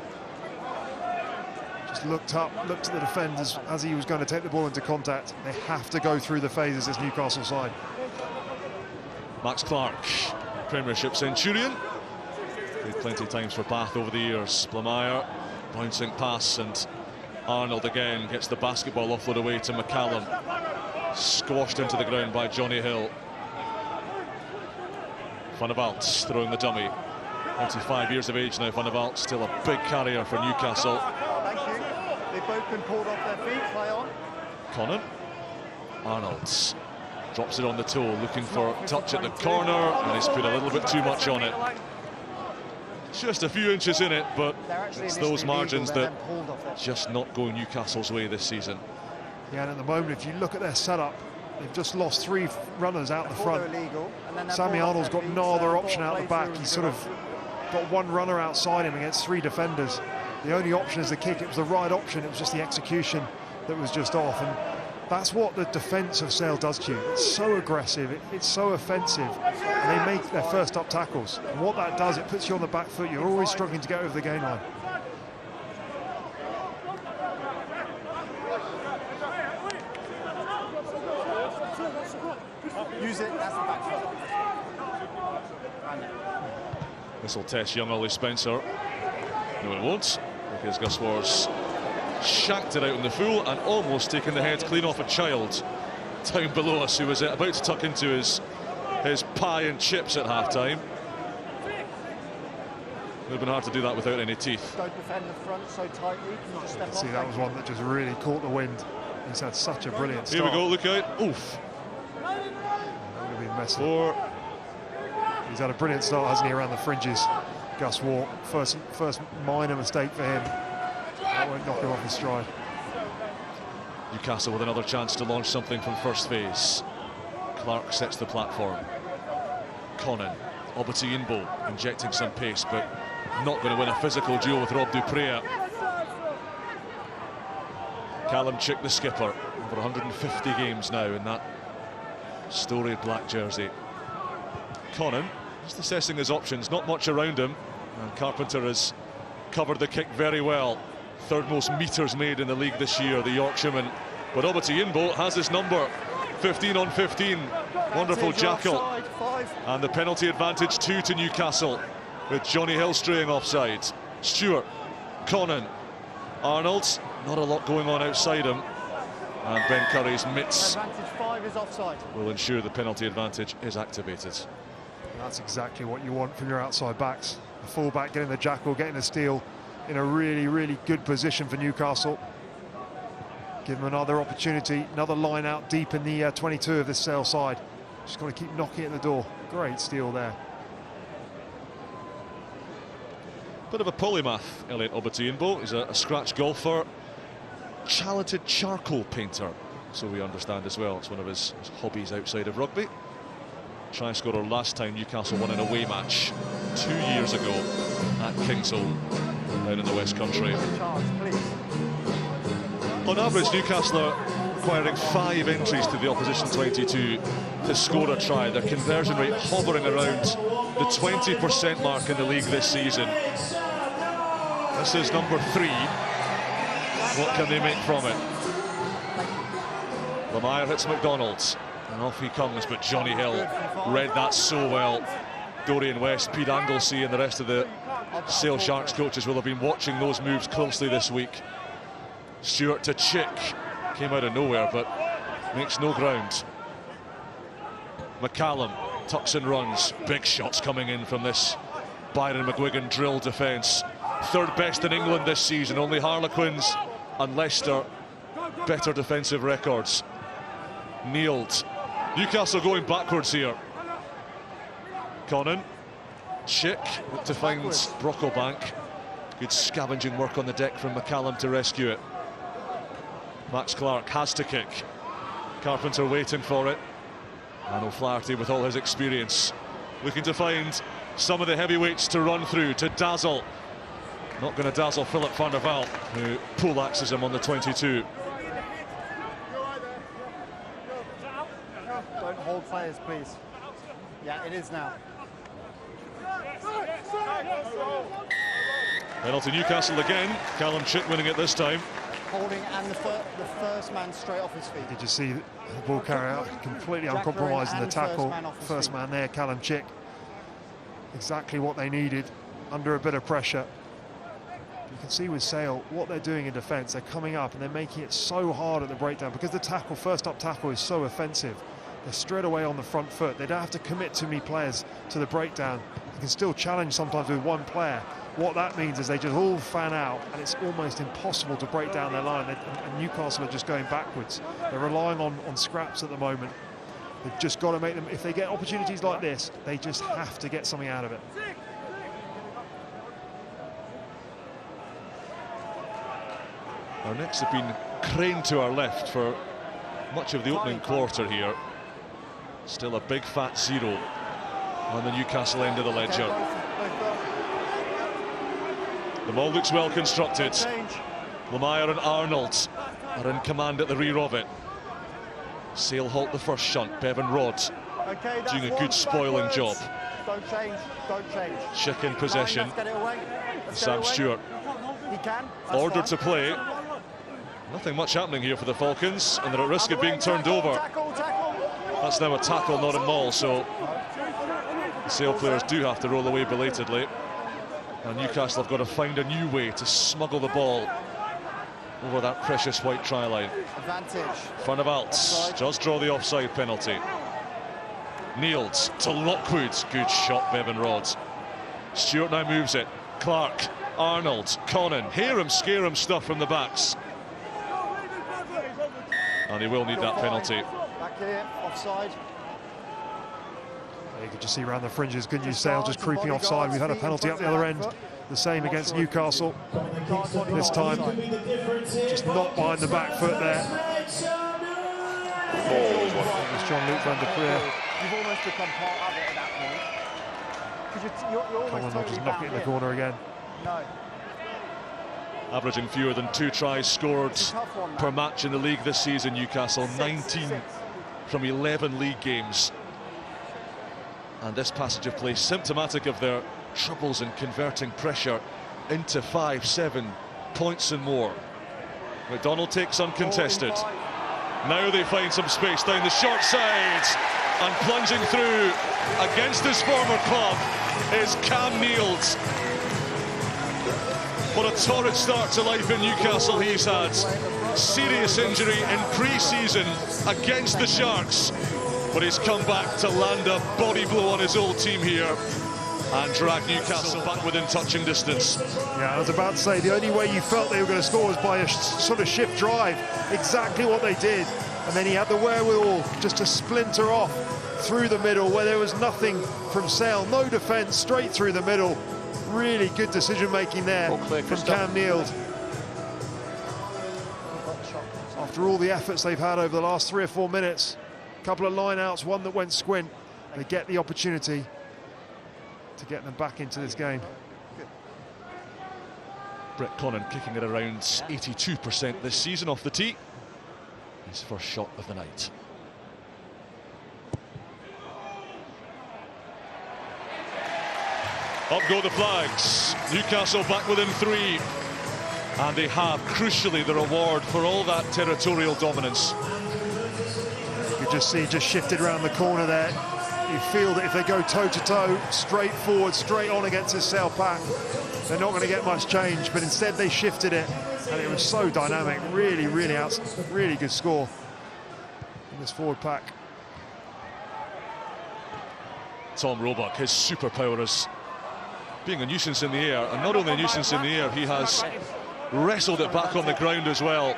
just looked up, looked at the defenders as he was going to take the ball into contact. They have to go through the phases, this Newcastle side. Max Clark, Premiership Centurion. Played plenty of times for Bath over the years. Blameyer, bouncing pass, and Arnold again gets the basketball offload away to McCallum. Squashed into the ground by Johnny Hill. Van der Vaart throwing the dummy. 25 years of age now, Van der Vaart, still a big carrier for Newcastle. Thank you. They've both been pulled off their feet. Play on. Connon. Arnold drops it on the toe, looking for touch at the corner, and he's put a little bit too much on it. Just a few inches in it, but it's those margins that just not go Newcastle's way this season. Yeah, and at the moment, if you look at their setup, they've just lost three runners out the front. Sammy Arnold's got no other option out the back. He's sort of got one runner outside him against three defenders. The only option is the kick. It was the right option. It was just the execution that was just off. And that's what the defence of Sale does to you. It's so aggressive, it's so offensive, and they make their first up tackles. And what that does, it puts you on the back foot. You're always struggling to get over the gain line. Use it, that's the back foot. This will test young Ollie Spencer. No, it won't, because Gus Wars shanked it out in the full and almost taken the head clean off a child down below us who was about to tuck into his pie and chips at half-time. It would have been hard to do that without any teeth. Don't defend the front so tightly. Can you just step off? See, that was one that just really caught the wind. He's had such a brilliant start. Here we go, look out. Oof. That would have been messy. He's had a brilliant start, hasn't he, around the fringes. Gus Ward, first minor mistake for him. That won't knock him off his stride. Newcastle with another chance to launch something from first phase. Clark sets the platform. Conan, Obati-Inbo injecting some pace, but not going to win a physical duel with Rob Duprea. Callum Chick, the skipper, over 150 games now in that storied black jersey. Conan just assessing his options, not much around him, and Carpenter has covered the kick very well. Third most metres made in the league this year, the Yorkshireman. But Obati-Inbo has his number, 15 on 15. Wonderful jackal. And the penalty advantage 2 to Newcastle, with Johnny Hill straying offside. Stewart, Conan, Arnold, not a lot going on outside him. And Ben Curry's mitts Advantage 5 is offside. will ensure the penalty advantage is activated. That's exactly what you want from your outside backs. The full-back getting the jackal, getting the steal in a really, really good position for Newcastle. Give them another opportunity, another line out deep in the 22 of this Sale side. Just got to keep knocking at the door. Great steal there. Bit of a polymath, Elliot Obati-Inbo. He's a scratch golfer, talented charcoal painter, so we understand as well. It's one of his hobbies outside of rugby. Try scorer last time Newcastle won an away match 2 years ago at Kingsholm down in the West Country. On average, Newcastle are requiring 5 entries to the opposition 22 to score a try. Their conversion rate hovering around the 20% mark in the league this season. This is number 3. What can they make from it? Lemire hits McDonald's and off he comes, but Johnny Hill read that so well. Dorian West, Pete Anglesey and the rest of the Sale Sharks coaches will have been watching those moves closely this week. Stewart to Chick, came out of nowhere but makes no ground. McCallum tucks and runs. Big shots coming in from this Byron McGuigan drill defence. Third best in England this season. Only Harlequins and Leicester better defensive records. Kneeled. Newcastle going backwards here. Conan, Chick to find Brocklebank. Good scavenging work on the deck from McCallum to rescue it. Max Clark has to kick. Carpenter waiting for it. And O'Flaherty, with all his experience, looking to find some of the heavyweights to run through, to dazzle. Not going to dazzle Philip van der Vaalt, who poleaxes him on the 22. Don't hold players, please. Yeah, it is now. Penalty Newcastle again. Callum Chick winning it this time. Holding and the first man straight off his feet. Did you see the ball carry out completely uncompromised in the tackle? First man there, Callum Chick. Exactly what they needed under a bit of pressure. You can see with Sale what they're doing in defence. They're coming up and they're making it so hard at the breakdown because the tackle, first up tackle, is so offensive. They're straight away on the front foot. They don't have to commit too many players to the breakdown. You can still challenge sometimes with one player. What that means is they just all fan out and it's almost impossible to break down their line. And Newcastle are just going backwards. They're relying on scraps at the moment. They've just got to make them, if they get opportunities like this, they just have to get something out of it. Our necks have been craned to our left for much of the opening quarter here. Still a big fat 0 on the Newcastle end of the ledger. The ball looks well constructed. Lemire and Arnold are in command at the rear of it. Sale halt the first shunt. Bevan Rodd doing a good spoiling job. Don't change, don't change. Chick in possession. Sam Stewart ordered to play. Nothing much happening here for the Falcons, and they're at risk of being turned over. That's now a tackle, not a maul, so The Sale players do have to roll away belatedly. And Newcastle have got to find a new way to smuggle the ball over that precious white try line. Advantage. Van der Vaart does draw the offside penalty. Niels to Lockwood. Good shot, Bevan Rods. Stewart now moves it. Clark, Arnold, Conan. Hear him, scare him stuff from the backs. And he will need that penalty. Back here, offside. You could just see around the fringes, couldn't you? Sale just creeping offside. We've had a penalty up the other end. The same against Newcastle. This time, just not behind the back foot there. It's Jean-Luc Van der Prier. You've almost become part of it at that point. Because you're almost Conan will totally just knock it in the bound corner again. No. Averaging fewer than 2 tries scored One, per match in the league this season, Newcastle. 19 from 11 league games. And this passage of play symptomatic of their troubles in converting pressure into 5-7 points and more. McDonald takes uncontested. Now they find some space down the short side, and plunging through against his former club is Cam Niels. What a torrid start to life in Newcastle he's had. Serious injury in pre-season against the Sharks, but he's come back to land a body blow on his old team here and drag Newcastle back within touching distance. Yeah, I was about to say, the only way you felt they were going to score was by a sort of shift drive. Exactly what they did. And then he had the wherewithal just to splinter off through the middle where there was nothing from Sale. No defence, straight through the middle. Really good decision-making there from Cam Niels. After all the efforts they've had over the last 3 or 4 minutes, a couple of line-outs, one that went squint, they get the opportunity to get them back into this game. Brett Conan kicking it around 82% this season off the tee. His first shot of the night. Up go the flags. Newcastle back within 3. And they have, crucially, the reward for all that territorial dominance. You could just see, just shifted around the corner there. You feel that if they go toe-to-toe, straight forward, straight on against this Sale pack, they're not going to get much change. But instead they shifted it, and it was so dynamic. Really, really really good score in this forward pack. Tom Roebuck, his superpower is being a nuisance in the air, and not only a nuisance in the air, he has wrestled it back on the ground as well.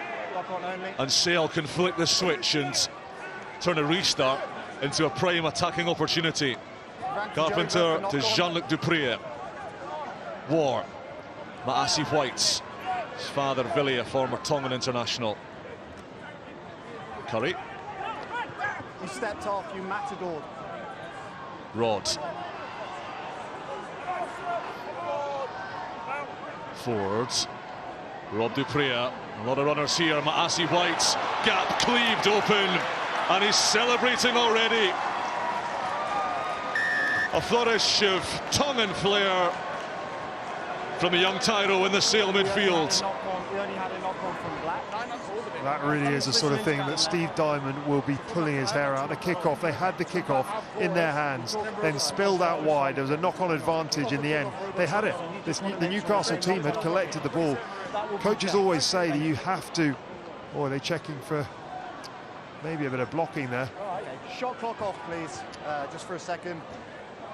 And Sale can flick the switch and turn a restart into a prime attacking opportunity. Carpenter to Jean-Luc Duprier. War. Maasi White. His father, Villiers, former Tongan international. Curry. You stepped off, you matador. Rod. Forwards. Rob Duprier. A lot of runners here. Maasi White. Gap cleaved open. And he's celebrating already. A flourish of tongue and flair from a young Tyro in the Sale midfield. That really is the sort of thing that Steve Diamond will be pulling his hair out. The kickoff, they had the kickoff in their hands, then spilled out wide. There was a knock-on advantage in the end. They had it. The Newcastle team had collected the ball. Coaches always say that you have to... Oh, are they checking for maybe a bit of blocking there? Shot clock off, please, just for a second.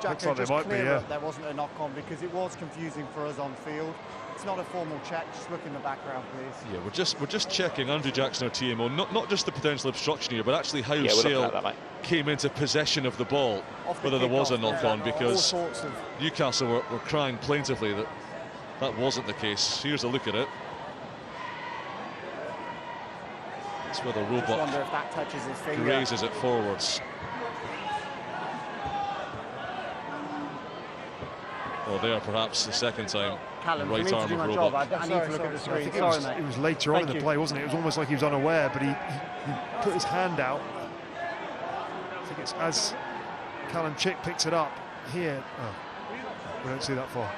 Looks like just there might be, yeah. There wasn't a knock-on because it was confusing for us on field. It's not a formal check, just look in the background, please. Yeah, we're just checking Andrew Jackson, our TMO, not just the potential obstruction here, but actually how Sale came into possession of the ball, whether there was a knock-on, because Newcastle were crying plaintively that that wasn't the case. Here's a look at it. That's where the Roebuck raises it forwards. Well, there perhaps the second time. Callum, right arm of Roebuck. I need to look at the screen. It was later on in the play, wasn't it? It was almost like he was unaware, but he put his hand out. I think it's as Callum Chick picks it up here. Oh, we don't see that far.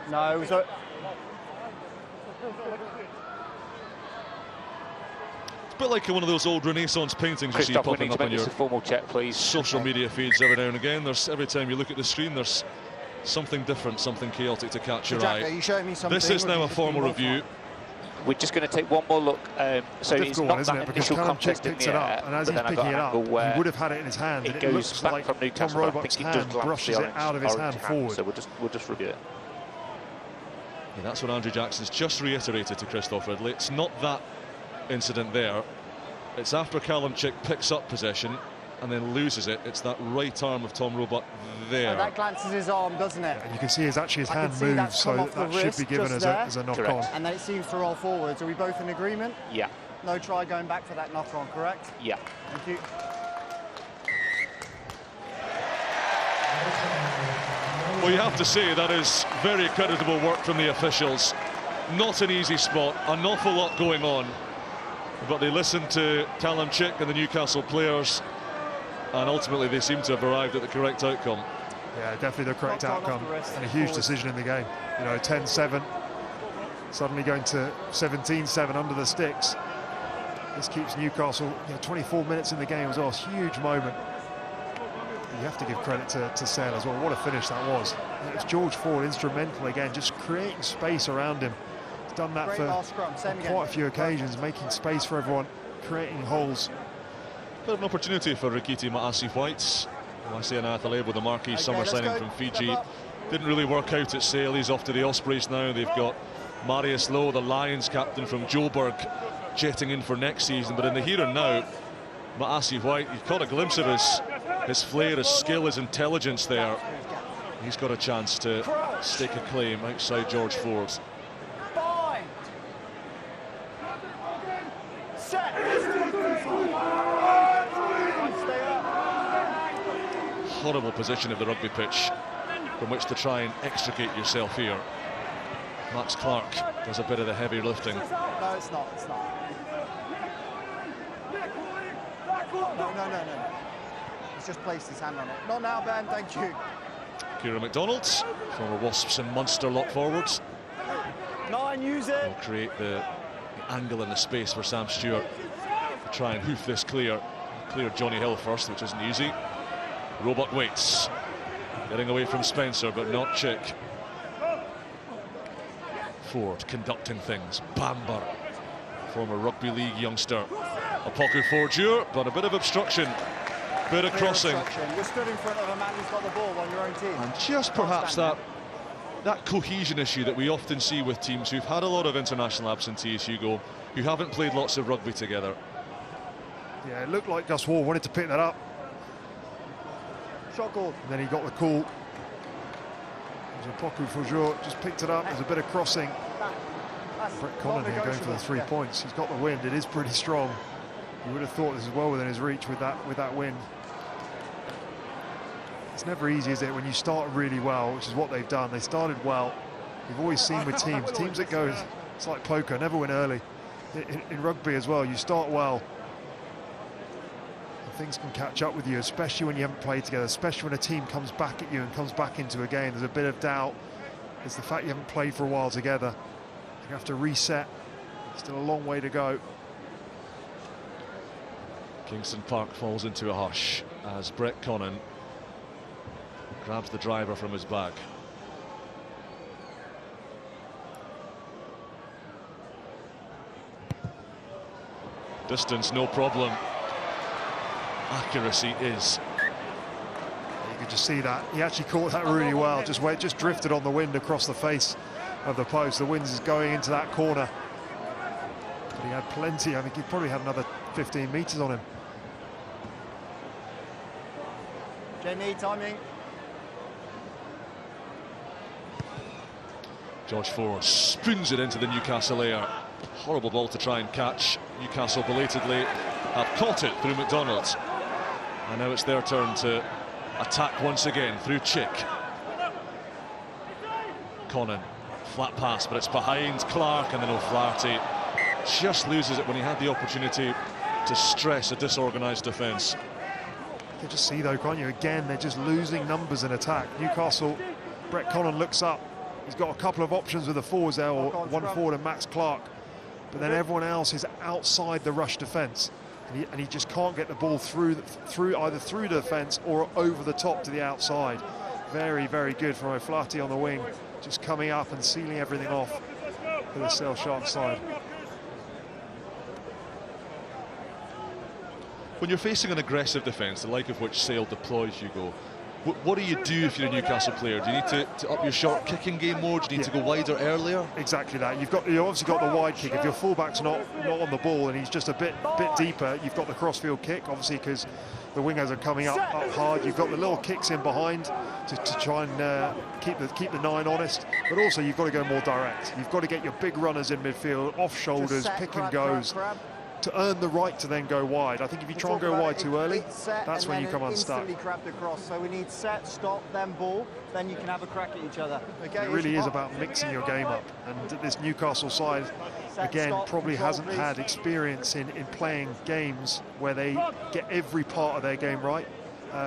No, it was a... It's a bit like one of those old Renaissance paintings you see Christoph, we popping need up to on make your this a formal check, please. social media feeds every now and again. There's every time you look at the screen, there's something different, something chaotic to catch your Jack, eye. are you showing me something? This is now a formal review. We're just going to take one more look. So it's not isn't that it? Because initial Callum Chick contest in picks the it up, air, and as but he's then I got picking an it up, angle where he would have had it in his hand. it and goes looks back like from Tom Newcastle, but I Roebuck's think it does hand glance brushes the it out of his orange hand forward. So we'll just review it. Yeah, that's what Andrew Jackson's just reiterated to Christoph Ridley. It's not that incident there. It's after Callum Chick picks up possession and then loses it. It's that right arm of Tom Roebuck there. And that glances his arm, doesn't it? And you can see his hand see moves, that's so come off the that should wrist be given just as a knock Correct. on. And then it seems to roll forwards. Are we both in agreement? Yeah, No try going back for that knock on, correct? yeah. Thank you. Well, you have to say that is very creditable work from the officials. Not an easy spot, an awful lot going on. But they listened to Callum Chick and the Newcastle players, and ultimately they seem to have arrived at the correct outcome. Yeah, definitely the correct Knocked on off outcome, the wrist, and a huge forward. decision in the game. You know, 10-7, suddenly going to 17-7 under the sticks. This keeps Newcastle, 24 minutes in the game as well. It's a huge moment. But you have to give credit to Sale as well. What a finish that was. And it's George Ford instrumental again, just creating space around him. He's done that Great for last scrum. Same on again. quite a few occasions, making space for everyone, creating holes. Bit of an opportunity for Rikiti Maasi-White. I see an athlete with the marquee summer let's signing go. from Fiji. Step up. Didn't really work out at Sale. He's off to the Ospreys now. They've got Marius Lowe, the Lions captain from Joburg, jetting in for next season. But in the here and now, Maasi-White, you caught a glimpse of his flair, his skill, his intelligence there. He's got a chance to stake a claim outside George Ford. Bind. Set. Stay up. Horrible position of the rugby pitch from which to try and extricate yourself here. Max Clark does a bit of the heavy lifting. No, it's not. It's not. No. He's just placed his hand on it. Not now, Ben. Thank you. Kieran McDonald, former Wasps and Munster lock forwards, 9, use will it. create the angle and the space for Sam Stewart to try and hoof this clear. Clear Johnny Hill first, which isn't easy. Roebuck waits, getting away from Spencer, but not Chick. Ford conducting things. Bamber, former rugby league youngster. Opoku Fordur, but a bit of obstruction. Bit of crossing. You're stood in front of a man who's got the ball on your own team. And just perhaps that cohesion issue that we often see with teams who've had a lot of international absentees, Hugo, who haven't played lots of rugby together. Yeah, it looked like Gus Wall wanted to pick that up. Shot called. And then he got the call. Opoku Fordur just picked it up. There's a bit of crossing. Brett Connon here going for the 3 points. He's got the wind. It is pretty strong. You would have thought this is well within his reach with that wind. It's never easy, is it, when you start really well, which is what they've done. They started well. You've always seen with teams that go, it's like poker, never win early. In rugby as well, you start well, and things can catch up with you, especially when you haven't played together, especially when a team comes back at you and comes back into a game. There's a bit of doubt. It's the fact you haven't played for a while together. You have to reset. Still a long way to go. Kingston Park falls into a hush as Brett Connon grabs the driver from his bag. Distance, no problem. Accuracy is. You could just see that. He actually caught that really well. Just drifted on the wind across the face of the post. The wind is going into that corner. But he had plenty. I think he probably had another 15 metres on him. Jenny, timing. George Ford spoons it into the Newcastle air. Horrible ball to try and catch. Newcastle belatedly have caught it through McDonald. And now it's their turn to attack once again through Chick. Connon, flat pass, but it's behind Clark, and then O'Flaherty just loses it when he had the opportunity to stress a disorganised defence. You can just see though, can't you? Again, they're just losing numbers in attack. Newcastle, Brett Connon looks up, He's got a couple of options with the forwards there, or one forward and Max Clark, but then everyone else is outside the rush defence, and he just can't get the ball through either through the defence or over the top to the outside. Very, very good from O'Flaherty on the wing, just coming up and sealing everything off for the Sale Sharks side. When you're facing an aggressive defence, the like of which Sale deploys, Hugo, what do you do if you're a Newcastle player? Do you need to up your short kicking game more? Do you need to go wider earlier? Exactly that. You've obviously got the wide kick. If your fullback's not on the ball and he's just a bit deeper, you've got the crossfield kick, obviously, because the wingers are coming up hard. You've got the little kicks in behind to try and keep the 9 honest, but also you've got to go more direct. You've got to get your big runners in midfield, off shoulders, pick and goes, to earn the right to then go wide. I think if you try and go wide too early, that's when you come unstuck. So we need set, stop, then ball, then you can have a crack at each other. Okay, it really is about mixing your game up, and this Newcastle side, again, probably hasn't had experience in playing games where they get every part of their game right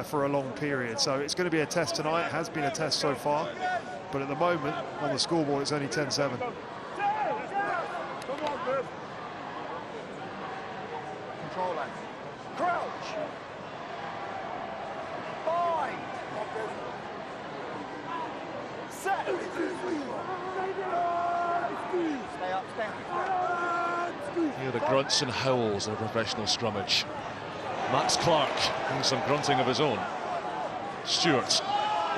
for a long period. So it's going to be a test tonight. It has been a test so far, but at the moment, on the scoreboard, it's only 10-7. Control length. Crouch. Bind. Set. Stay up, stay up. Hear the grunts and howls of a professional scrummage. Max Clark doing some grunting of his own. Stewart.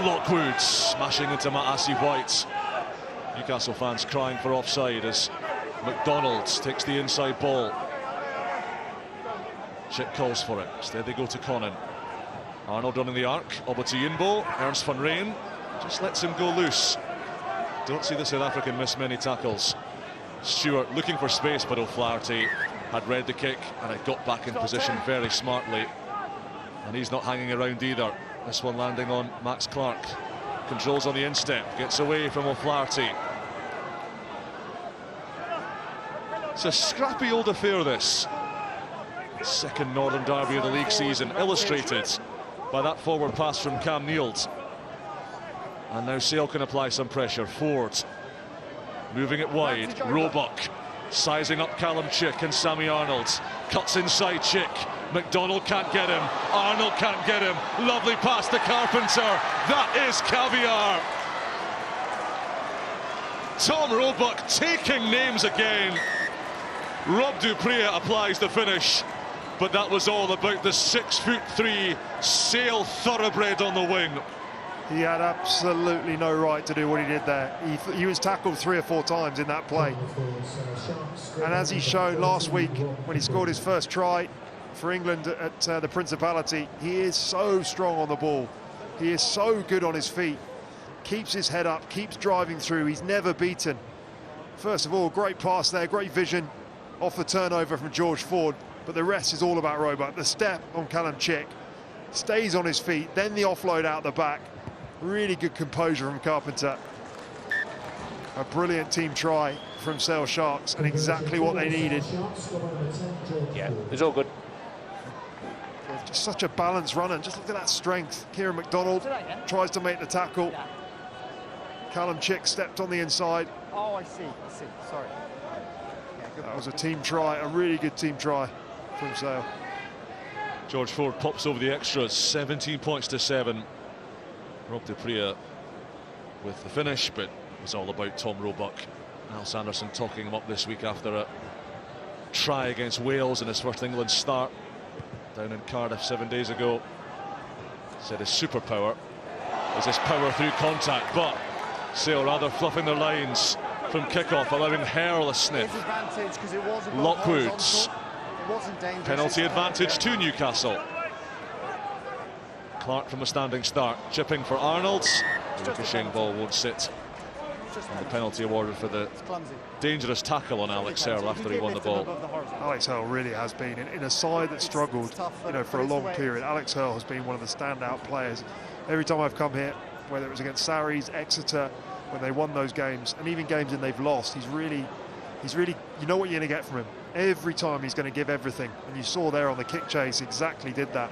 Lockwood smashing into Matassi White. Newcastle fans crying for offside as McDonald takes the inside ball. Chick calls for it. Instead they go to Conan. Arnold running the arc. Obatuyinbo. Ernst van Rijn just lets him go loose. Don't see the South African miss many tackles. Stewart looking for space, but O'Flaherty had read the kick and it got back in position very smartly. And he's not hanging around either. This one landing on Max Clark. Controls on the instep. Gets away from O'Flaherty. It's a scrappy old affair, this. Second Northern Derby of the league season, illustrated by that forward pass from Cam Neild. And now Sale can apply some pressure. Ford moving it wide. Roebuck sizing up Callum Chick and Sammy Arnold. Cuts inside Chick. McDonald can't get him. Arnold can't get him. Lovely pass to Carpenter. That is caviar. Tom Roebuck taking names again. Rob Dupree applies the finish. But that was all about the 6'3" Sale thoroughbred on the wing. He had absolutely no right to do what he did there. He was tackled 3 or 4 times in that play. And as he showed last week when he scored his first try for England at the Principality, he is so strong on the ball. He is so good on his feet. Keeps his head up, keeps driving through. He's never beaten. First of all, great pass there, great vision off the turnover from George Ford. But the rest is all about Roebuck. The step on Callum Chick, stays on his feet, then the offload out the back. Really good composure from Carpenter. A brilliant team try from Sale Sharks, and exactly what they needed. Yeah, it's all good. Just such a balanced runner. Just look at that strength. Kieran McDonald tries to make the tackle. Callum Chick stepped on the inside. Oh, I see, sorry. That was a team try, a really good team try from Sale. George Ford pops over the extras, 17 points to 7. Rob Dupree with the finish, but it was all about Tom Roebuck. Al Sanderson talking him up this week after a try against Wales in his first England start down in Cardiff 7 days ago. Said his superpower is his power through contact, but Sale rather fluffing their lines from kickoff, allowing Hurl a sniff. Lockwood's penalty advantage to Newcastle. Clark from a standing start, chipping for Arnold. The ricocheting ball won't sit. And the penalty awarded for the dangerous tackle on Alex Hurl after he won the ball. Alex Hurl really has been in a side that struggled, for a long period. Alex Hurl has been one of the standout players. Every time I've come here, whether it was against Sarries, Exeter, when they won those games, and even games that they've lost, he's really, you know what you're going to get from him. Every time he's going to give everything, and you saw there on the kick chase exactly did that.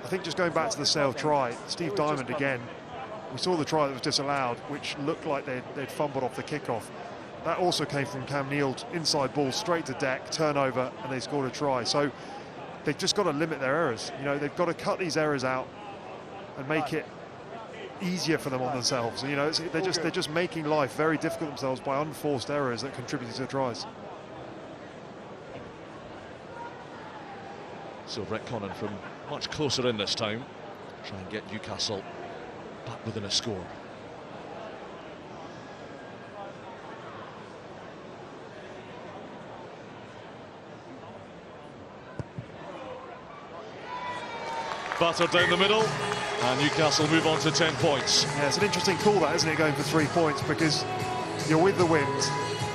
I think just going back to the Sale try, Steve Diamond again, We saw the try that was disallowed, which looked like they'd fumbled off the kickoff. That also came from Cam Neild's inside ball straight to deck, turnover, and they scored a try. So they've just got to limit their errors. You know, they've got to cut these errors out and make it easier for them on themselves. You know, they're just making life very difficult themselves by unforced errors that contribute to tries. So Brett Connon from much closer in this time, try and get Newcastle back within a score. Batter down the middle, and Newcastle move on to 10 points. Yeah, it's an interesting call that, isn't it, going for 3 points, because you're with the wind.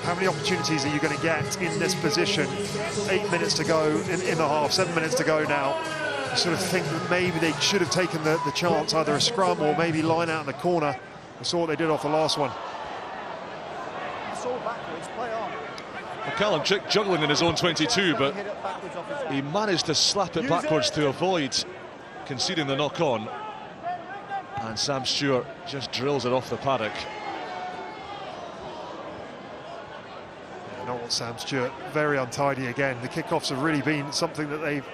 How many opportunities are you going to get in this position? 8 minutes to go in the half, 7 minutes to go now. You sort of think that maybe they should have taken the chance, either a scrum or maybe line out in the corner. We saw what they did off the last one. It's all backwards, play on. Well, Callum Chick juggling in his own 22, but he managed to slap it backwards to avoid conceding the knock-on, and Sam Stewart just drills it off the paddock. Yeah, not what Sam Stewart, very untidy again. The kickoffs have really been something that they've,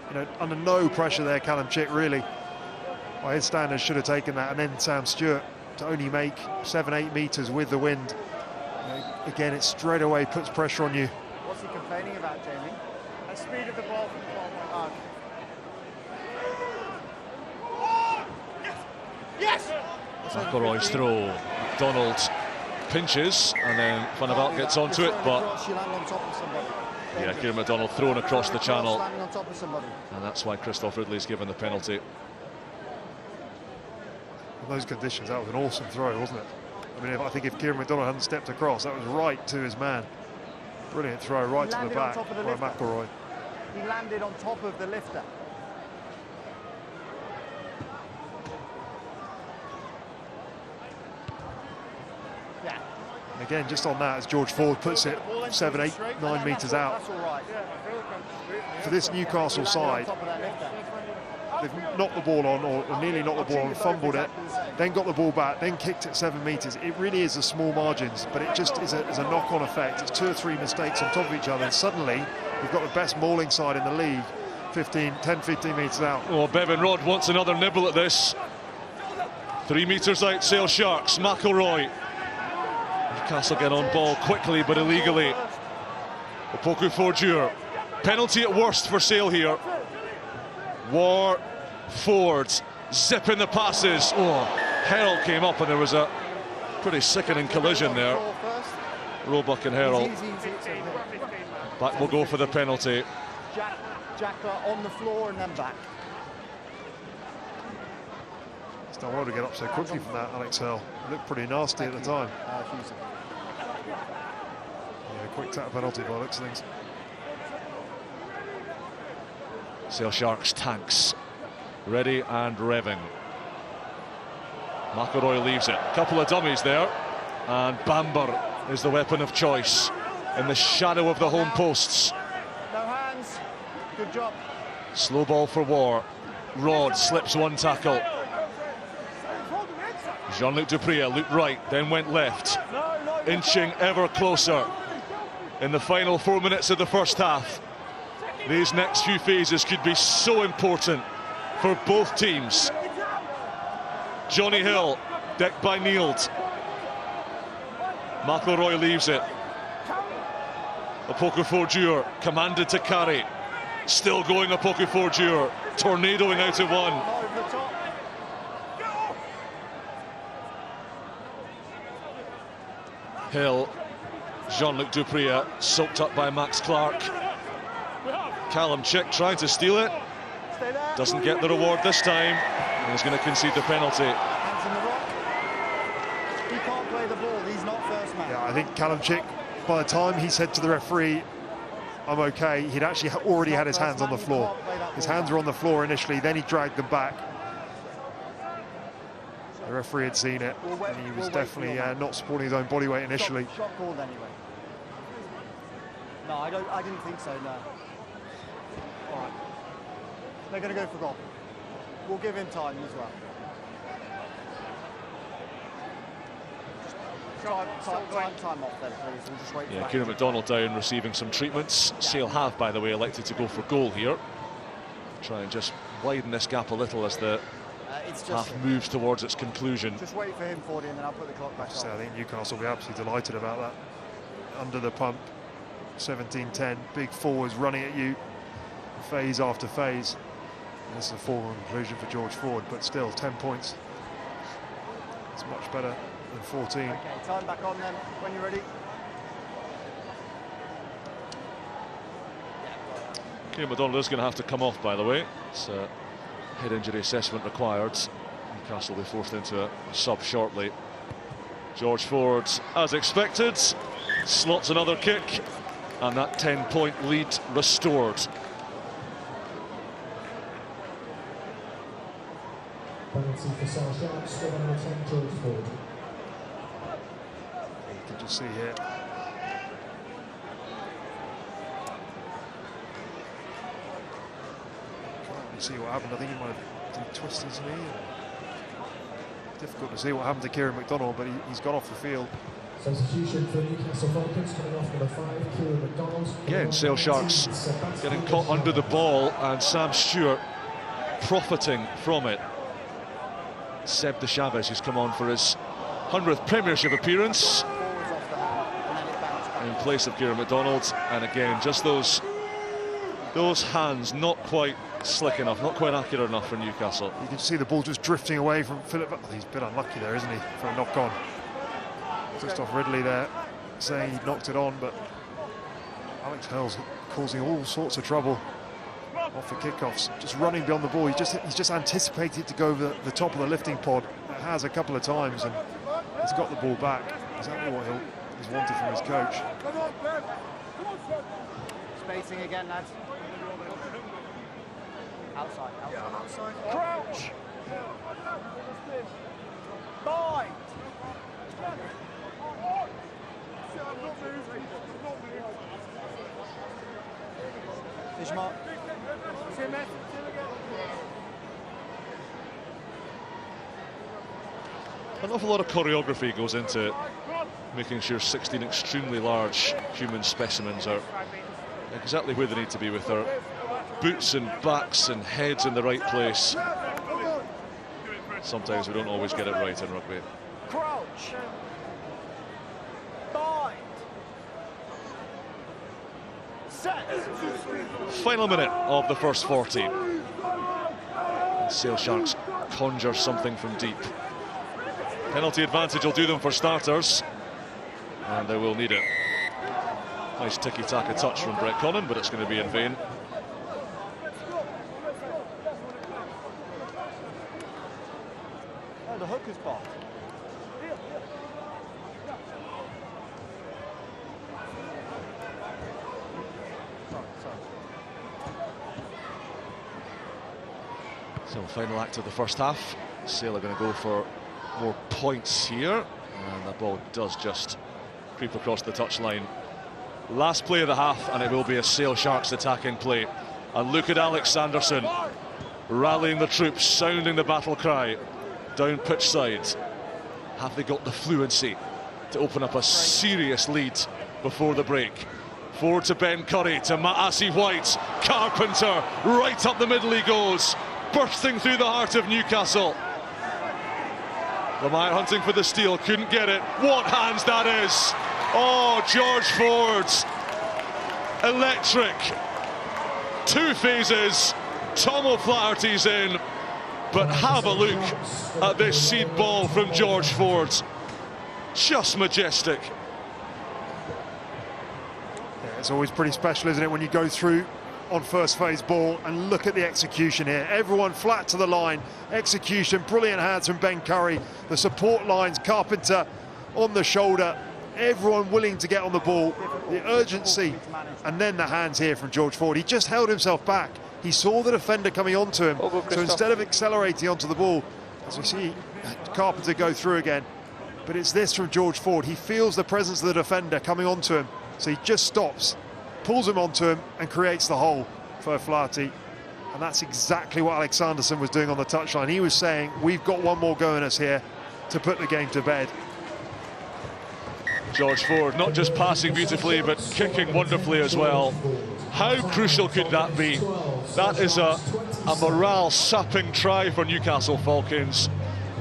you know, under no pressure there. Callum Chick really, by his standards, should have taken that, and then Sam Stewart to only make 7-8 metres with the wind. You know, again, it straight away puts pressure on you. What's he complaining about, Jamie? The speed of the ball from the ball. McElroy's throw, McDonald pinches, and then Van der Valk gets onto it, but yeah, Kieran McDonald thrown across the channel, and that's why Christoph Ridley's given the penalty. In those conditions, that was an awesome throw, wasn't it? I mean, I think if Kieran McDonald hadn't stepped across, that was right to his man. Brilliant throw, right to the back by McElroy. He landed on top of the lifter. Again, just on that, as George Ford puts it, 7, 8, 9 metres out. For this Newcastle side, they've knocked the ball on, or nearly knocked the ball on, fumbled it, then got the ball back, then kicked it 7 metres. It really is a small margins, but it just is a knock-on effect. It's 2 or 3 mistakes on top of each other, and suddenly you've got the best mauling side in the league, 10, 15 metres out. Oh, Bevan Rodd wants another nibble at this. 3 metres out, Sale Sharks, McElroy. Newcastle get on ball quickly but illegally. Opoku Fordur. Penalty at worst for Sale here. War, Ford, zipping the passes. Oh, Herald came up and there was a pretty sickening collision there. Roebuck and Herald. Back will go for the penalty. Jackler on the floor and then back. It's not well to get up so quickly from that, Alex Hurl. It looked pretty nasty at the time. Yeah, quick tap penalty by the looks of things. Sale Sharks tanks, ready and revving. McElroy leaves it. Couple of dummies there, and Bamber is the weapon of choice in the shadow of the home posts. No hands. Good job. Slow ball for War. Rod slips one tackle. Jean-Luc Dupria looked right, then went left, inching ever closer in the final 4 minutes of the first half. These next few phases could be so important for both teams. Johnny Hill, decked by Neild. McElroy leaves it. Opoku Fordur commanded to carry. Still going Opoku Fordur, tornadoing out of one. Hill, Jean-Luc Dupria, soaked up by Max Clark. Callum Chick trying to steal it, doesn't get the reward this time, and he's going to concede the penalty. Hands in the rock. He can't play the ball, he's not first man. Yeah, I think Callum Chick, by the time he said to the referee, I'm okay, he'd actually already had his hands on the floor. His hands were on the floor initially, then he dragged them back. The referee had seen it, and he was definitely not supporting his own body weight initially. Shot called anyway. No, I didn't think so, no. All right. They're going to go for goal. We'll give him time as well. Time off then, please. We'll just wait for Yeah, that. Kieran McDonald down receiving some treatments. Sale have, by the way, elected to go for goal here. Try and just widen this gap a little as the half moves towards its conclusion. Just wait for him, 40, and then I'll put the clock back on. I think Newcastle will be absolutely delighted about that. Under the pump, 17-10, big forwards running at you, phase after phase. And this is a foregone conclusion for George Ford, but still 10 points. It's much better than 14. Okay, time back on then, when you're ready. Kieran McDonald is going to have to come off, by the way. It's a head injury assessment required. Newcastle will be forced into a sub shortly. George Ford, as expected, slots another kick, and that 10-point lead restored. Penalty for South Sharks, score number 10, George Ford. You can just see here. Can't see what happened. I think he might have twisted his knee. Difficult to see what happened to Kieran McDonald, but he's gone off the field. Substitution for Newcastle Falcons coming off number 5, Kieran McDonald. Again, Sale Sharks getting caught under the ball, and Sam Stewart profiting from it. Seb de Chavez, who's come on for his 100th Premiership appearance in place of Kieran McDonald, and again just those hands not quite slick enough, not quite accurate enough for Newcastle. You can see the ball just drifting away from Philip. He's a bit unlucky there, isn't he, for a knock on. Just off Ridley there, saying he knocked it on, but Alex Hurl's causing all sorts of trouble off the kickoffs, just running beyond the ball. He's just anticipated to go over the top of the lifting pod. It has a couple of times, and he's got the ball back. Exactly what he's wanted from his coach. Spacing again, lads. Outside. Crouch! Bind! Ishmael. An awful lot of choreography goes into making sure 16 extremely large human specimens are exactly where they need to be, with their boots and backs and heads in the right place. Sometimes we don't always get it right in rugby. Crouch! Bind! Set! Final minute of the first 40. And Sale Sharks conjure something from deep. Penalty advantage will do them for starters, and they will need it. Nice tiki-taka touch from Brett Connon, but it's going to be in vain. Oh, the hooker's ball. So final act of the first half. Sale are going to go for more points here, and the ball does just creep across the touchline. Last play of the half, and it will be a Sale Sharks attacking play. And look at Alex Sanderson rallying the troops, sounding the battle cry down pitch side. Have they got the fluency to open up a serious lead before the break? Forward to Ben Curry, to Maasi White. Carpenter, right up the middle he goes, bursting through the heart of Newcastle. Lamar hunting for the steal, couldn't get it. What hands that is! Oh, George Ford's electric. 2 phases. Tom O'Flaherty's in, but have a look at this seed ball from George Ford. Just majestic. Yeah, it's always pretty special, isn't it, when you go through on first phase ball, and look at the execution here. Everyone flat to the line. Execution, brilliant hands from Ben Curry. The support lines, Carpenter on the shoulder. Everyone willing to get on the ball. The urgency, and then the hands here from George Ford. He just held himself back. He saw the defender coming onto him. So instead of accelerating onto the ball, as we see Carpenter go through again, but it's this from George Ford. He feels the presence of the defender coming onto him, so he just stops, pulls him onto him, and creates the hole for O'Flaherty. And that's exactly what Alex Sanderson was doing on the touchline. He was saying, we've got one more go in us here to put the game to bed. George Ford, not just passing beautifully, but kicking wonderfully as well. How crucial could that be? That is a morale-sapping try for Newcastle Falcons.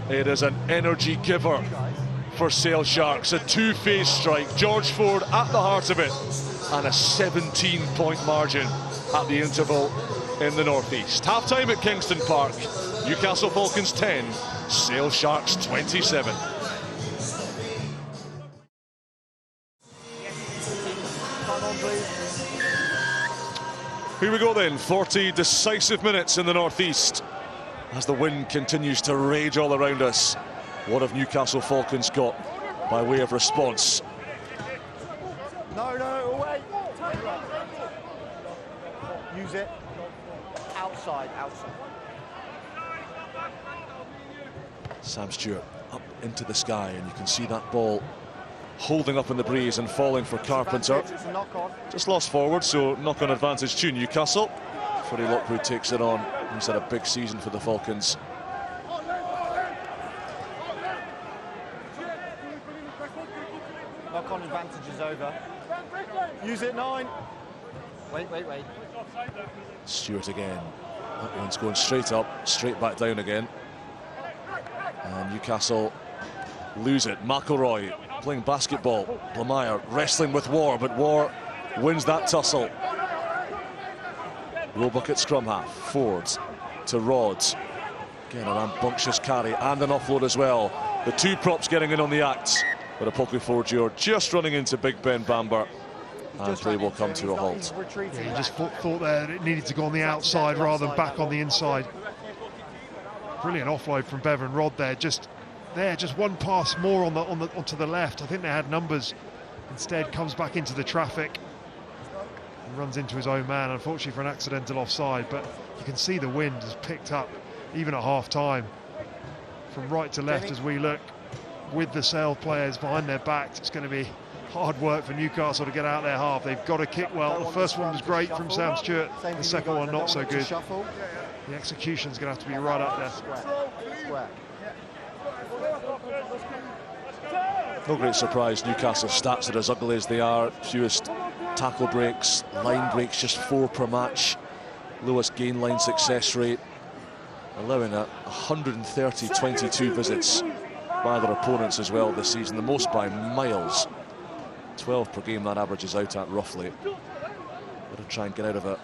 It is an energy giver for Sale Sharks. A two-phase strike. George Ford at the heart of it. And a 17-point margin at the interval in the northeast. Half-time at Kingston Park. Newcastle Falcons 10, Sale Sharks 27. Here we go then, 40 decisive minutes in the northeast as the wind continues to rage all around us. What have Newcastle Falcons got by way of response? No, away. Use it. Outside. Sam Stewart up into the sky, and you can see that ball holding up in the breeze and falling for Carpenter. Just lost forward, so knock-on advantage to Newcastle. Freddie Lockwood takes it on. He's had a big season for the Falcons. Knock-on advantage is over. Use it, 9. Wait. Stewart again. That one's going straight up, straight back down again. And Newcastle lose it. McElroy playing basketball. Blamire wrestling with War, but War wins that tussle. Roebuck at scrum half. Ford to Rhodes. Again, a rambunctious carry and an offload as well. The two props getting in on the act. But a Poku Forgier just running into Big Ben Bamber. And play will come to a halt. Yeah, he just thought that it needed to go on the outside rather than back on the inside. Brilliant offload from Bevan Rod there. Just one pass more onto the left. I think they had numbers. Instead, comes back into the traffic and runs into his own man, unfortunately for an accidental offside. But you can see the wind has picked up even at half-time. From right to left as we look, with the Sale players behind their backs, it's going to be hard work for Newcastle to get out their half. They've got to kick well. The first one was great from Sam Stewart. The second one not so good. The execution's going to have to be right up there. No great surprise, Newcastle stats are as ugly as they are. Fewest tackle breaks, line breaks, just 4 per match. Lowest gain line success rate, allowing 130-22 visits by their opponents as well this season, the most by miles. 12 per game that averages out at roughly. Got to try and get out of a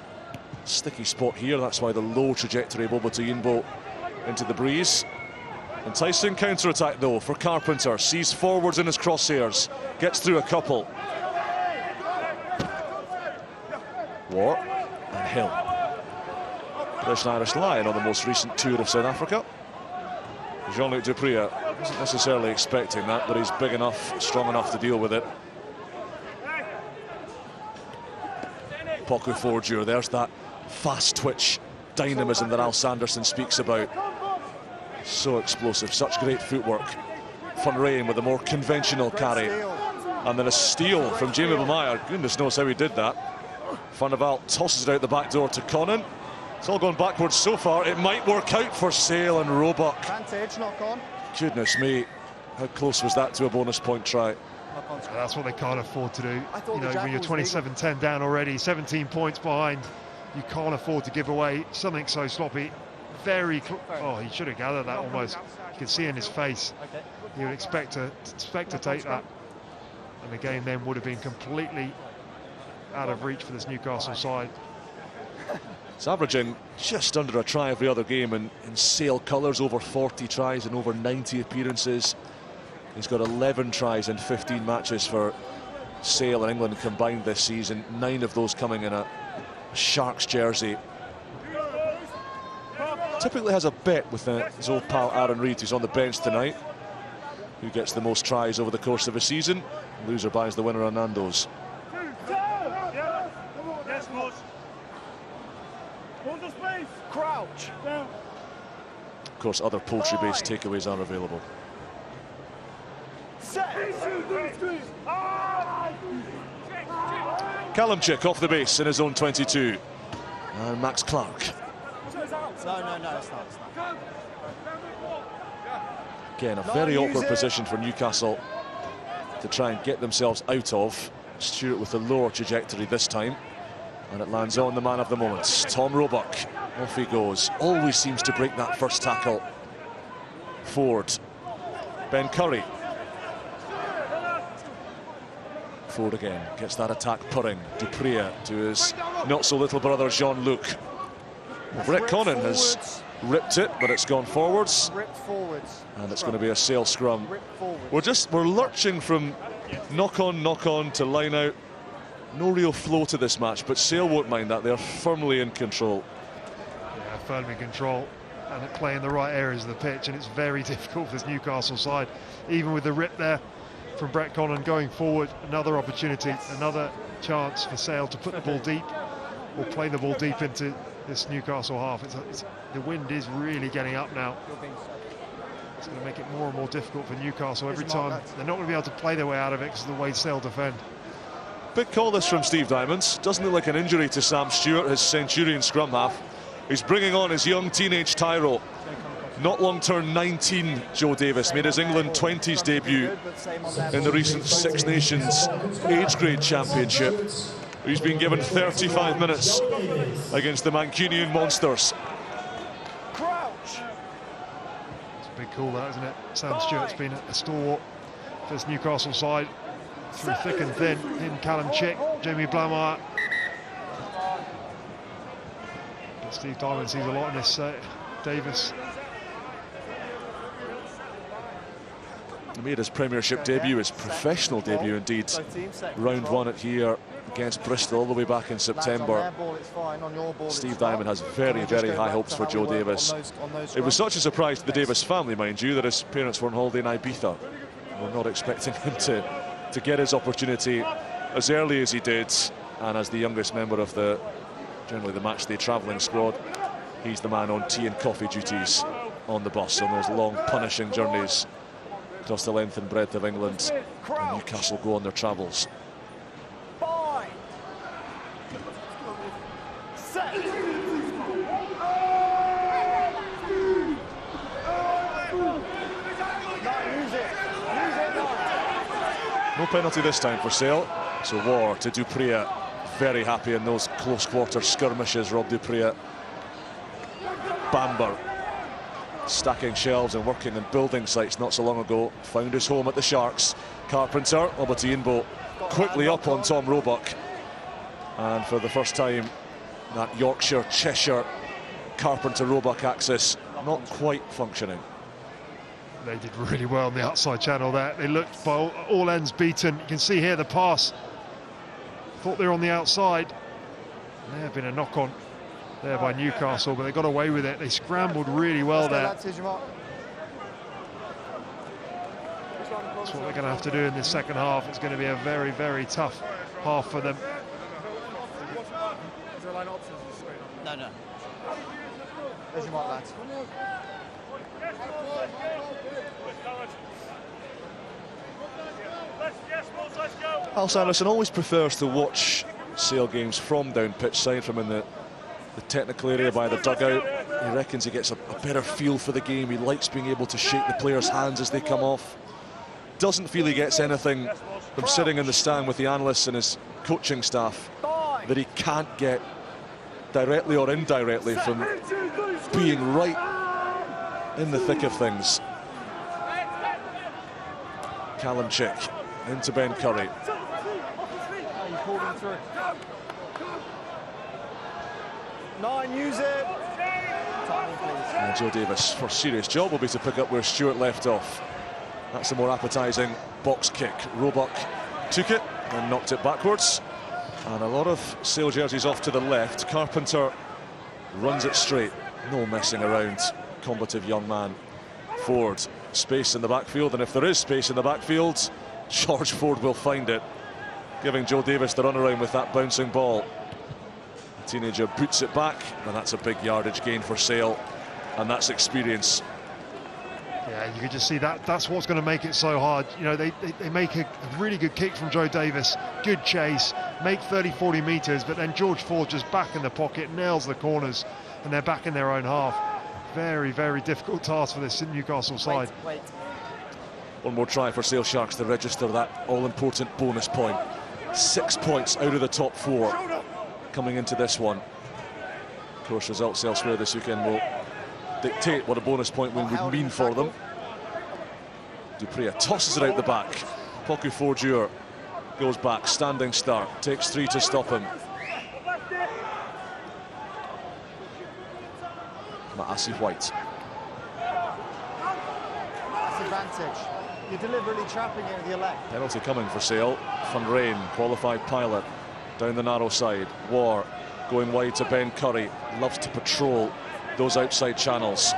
sticky spot here. That's why the low trajectory of Obotayinbo into the breeze. Enticing counter-attack though for Carpenter. Sees forwards in his crosshairs. Gets through a couple. War and Hill. British and Irish Lion on the most recent tour of South Africa. Jean-Luc Dupria wasn't necessarily expecting that, but he's big enough, strong enough to deal with it. Poku Forgier, there's that fast twitch dynamism that Al Sanderson speaks about. So explosive, such great footwork. Van Rijn with a more conventional carry. And then a steal from Jamie Blamire. Goodness knows how he did that. Van der Vaalt tosses it out the back door to Conan. It's all gone backwards so far. It might work out for Sale and Roebuck. Advantage, knock on. Goodness me, how close was that to a bonus point try? That's what they can't afford to do. You know, when you're 27-10 down already, 17 points behind, you can't afford to give away something so sloppy. Oh, he should have gathered that almost. You can see in his face. He would expect to take that, and the game then would have been completely out of reach for this Newcastle side. It's averaging just under a try every other game, and in Sale colours, over 40 tries and over 90 appearances. He's got 11 tries in 15 matches for Sale and England combined this season, 9 of those coming in a Sharks jersey. Typically has a bet with his old pal Aaron Reid, who's on the bench tonight, who gets the most tries over the course of a season. Loser buys the winner on Nando's. Crouch. Of course, other poultry-based takeaways are available. Callumchick off the base in his own 22. And Max Clark. No, it's not. Again, a very awkward position for Newcastle. to try and get themselves out of. Stewart with a lower trajectory this time, and it lands on the man of the moment, Tom Roebuck. Off he goes. Always seems to break that first tackle. Ford. Ben Curry. Ford again gets that attack purring. Dupree to his not so little brother Jean-Luc. Brett Connon has ripped it, but it's gone forwards, and it's going to be a Sale scrum. We're lurching from knock on to line out. No real flow to this match, but Sale won't mind that. They're firmly in control. Yeah, firmly in control and playing the right areas of the pitch, and it's very difficult for this Newcastle side. Even with the rip there from Brett Connon going forward, another opportunity, another chance for Sale to put the ball deep or play the ball deep into this Newcastle half. The wind is really getting up now. It's going to make it more and more difficult for Newcastle every time. They're not going to be able to play their way out of it because of the way Sale defend. Big call this from Steve Diamonds. Doesn't look like an injury to Sam Stewart, his Centurion scrum half. He's bringing on his young teenage Tyro. Not long turned 19, Joe Davis made his England 20s debut in the recent Six Nations age grade championship. He's been given 35 minutes against the Mancunian Monsters. It's a big call, that, isn't it? Sam Stewart's been a stalwart for this Newcastle side through thick and thin. In Callum Chick, Jamie Blameyer. But Steve Diamond sees a lot in this Davis. He made his Premiership debut, his professional debut indeed. Round one at here against Bristol all the way back in September. Steve Diamond has very, very high hopes for Joe Davis. It was such a surprise to the Davis family, mind you, that his parents were on holiday in Ibiza. We're not expecting him to get his opportunity as early as he did, and as the youngest member of generally the matchday travelling squad, he's the man on tea and coffee duties on the bus on those long punishing journeys across the length and breadth of England. And Newcastle go on their travels. No penalty this time for Sale. So War to Dupree. Very happy in those close quarter skirmishes, Rob Dupree. Bamber stacking shelves and working in building sites not so long ago. Found his home at the Sharks. Carpenter, Obatiyinbo quickly up on Tom Roebuck. And for the first time, that Yorkshire, Cheshire, Carpenter Roebuck axis not quite functioning. They did really well on the outside channel there. They looked by all ends beaten. You can see here the pass. Thought they were on the outside. There have been a knock on there by Newcastle, but they got away with it. They scrambled really well there. That's what they're going to have to do in this second half. It's going to be a very, very tough half for them. No. There's your mark, lads. Al Sanderson always prefers to watch Sale games from down pitch side, from in the technical area by the dugout. He reckons he gets a better feel for the game. He likes being able to shake the players' hands as they come off. Doesn't feel he gets anything from sitting in the stand with the analysts and his coaching staff that he can't get directly or indirectly from being right in the thick of things. Callum Chick into Ben Curry. Nine, use it. And Joe Davis' first serious job will be to pick up where Stewart left off. That's a more appetising box kick. Roebuck took it and knocked it backwards. And a lot of Sale jerseys off to the left. Carpenter runs it straight. No messing around. Combative young man. Ford, space in the backfield, and if there is space in the backfield, George Ford will find it, giving Joe Davis the runaround with that bouncing ball. The teenager boots it back, and that's a big yardage gain for Sale, and that's experience. Yeah, you can just see that's what's going to make it so hard. You know, they make a really good kick from Joe Davis, good chase, make 30-40 metres, but then George Ford just back in the pocket, nails the corners, and they're back in their own half. Very, very difficult task for this Newcastle side. One more try for Sale Sharks to register that all-important bonus point. 6 points out of the top 4 coming into this one. Of course, results elsewhere this weekend will dictate what a bonus point win would mean for them. Dupree tosses it out the back. Poku Fordier goes back, standing start, takes 3 to stop him. Maasi White. That's advantage. You're deliberately trapping it with your leg. Penalty coming for Sale. Van Rijn, qualified pilot, down the narrow side. War going wide to Ben Curry. Loves to patrol those outside channels.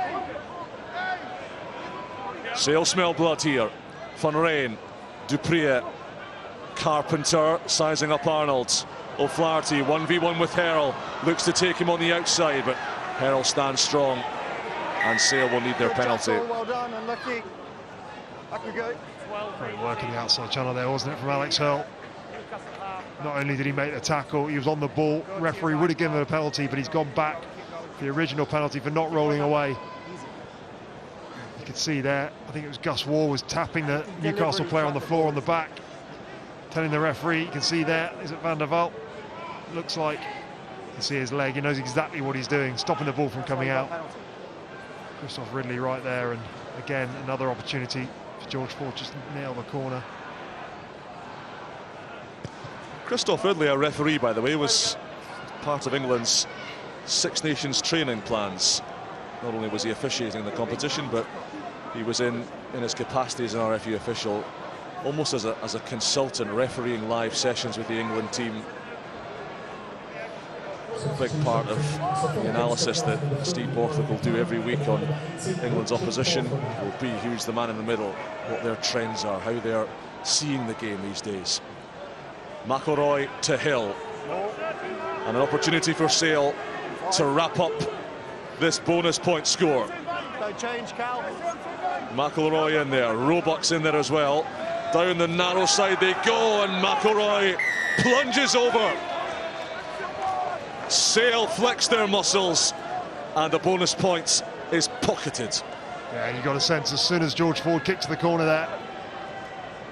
Sale smell blood here. Van Rijn, Dupree, Carpenter sizing up Arnold. O'Flaherty 1v1 with Herrell. Looks to take him on the outside, but Herrell stands strong. And Sale will need their penalty. Well done, unlucky. Back we go. Great work in the outside channel there, wasn't it, from Alex Hurl? Not only did he make the tackle, he was on the ball. Referee would have given him a penalty, but he's gone back for the original penalty for not rolling away. You could see there, I think it was Gus Waugh was tapping the Newcastle player on the floor on the back, telling the referee. You can see there, is it Van der Vault? Looks like, you can see his leg, he knows exactly what he's doing, stopping the ball from coming out. Christoph Ridley right there, and again, another opportunity for George Ford just to nail the corner. Christoph Ridley, a referee, by the way, was part of England's Six Nations training plans. Not only was he officiating the competition, but he was in his capacity as an RFU official, almost as a consultant, refereeing live sessions with the England team. A big part of the analysis that Steve Borthwick will do every week on England's opposition will be who's the man in the middle, what their trends are, how they're seeing the game these days. McElroy to Hill, and an opportunity for Sale to wrap up this bonus point score. No change, Cal. McElroy in there, Roebuck's in there as well. Down the narrow side they go, and McElroy plunges over. Sale flex their muscles, and the bonus point is pocketed. Yeah, and you got a sense as soon as George Ford kicked to the corner there.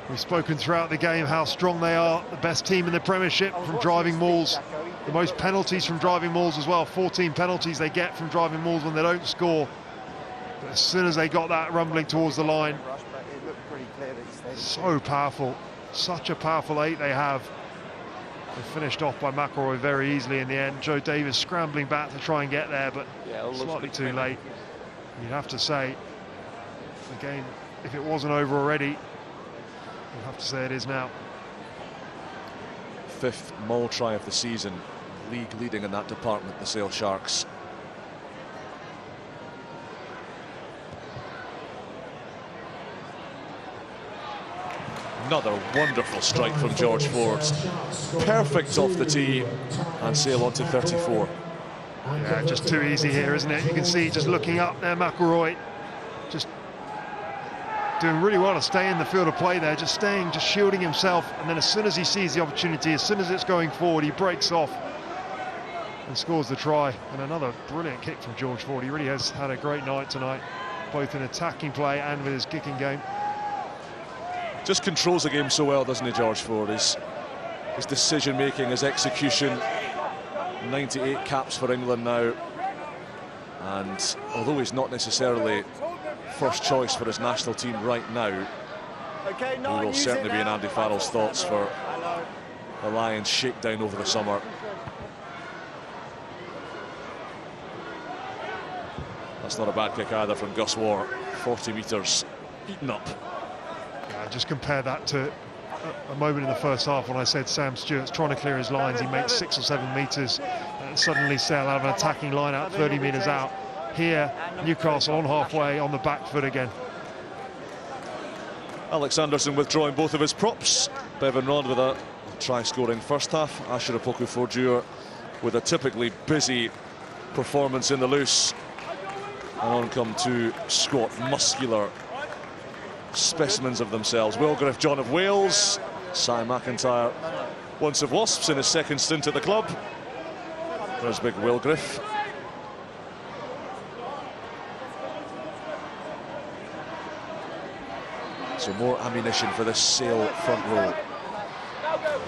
We've spoken throughout the game how strong they are, the best team in the Premiership from driving mauls, the most penalties from driving mauls as well. 14 penalties they get from driving mauls when they don't score. But as soon as they got that rumbling towards the line, so powerful, such a powerful 8 they have. They finished off by McElroy very easily in the end. Joe Davis scrambling back to try and get there, but slightly too late. You'd have to say, the game, if it wasn't over already, you'd have to say it is now. 5th maul try of the season, league leading in that department, the Sale Sharks. Another wonderful strike from George Ford. Perfect off the tee, and Sale on to 34. Yeah, just too easy here, isn't it? You can see just looking up there, McElroy just doing really well to stay in the field of play there, just staying, just shielding himself, and then as soon as he sees the opportunity, as soon as it's going forward, he breaks off and scores the try. And another brilliant kick from George Ford. He really has had a great night tonight, both in attacking play and with his kicking game. Just controls the game so well, doesn't he, George Ford? His decision making, his execution. 98 caps for England now, and although he's not necessarily first choice for his national team right now, he will certainly be in Andy Farrell's thoughts for the Lions shakedown over the summer. That's not a bad kick either from Gus Waugh. 40 metres eaten up. Yeah, just compare that to a moment in the first half when I said Sam Stewart's trying to clear his lines. He makes 6 or 7 metres and suddenly Sale out of an attacking line out 30 metres out. Here, Newcastle on halfway on the back foot again. Alex Anderson withdrawing both of his props. Bevan Rod with a try-scoring first half. Asher Poku Fordier with a typically busy performance in the loose. And on come two squat, muscular specimens of themselves. Will Griff, John of Wales. Cy McIntyre, once of Wasps in his second stint at the club. There's big Will Griff. So more ammunition for this Sale front row.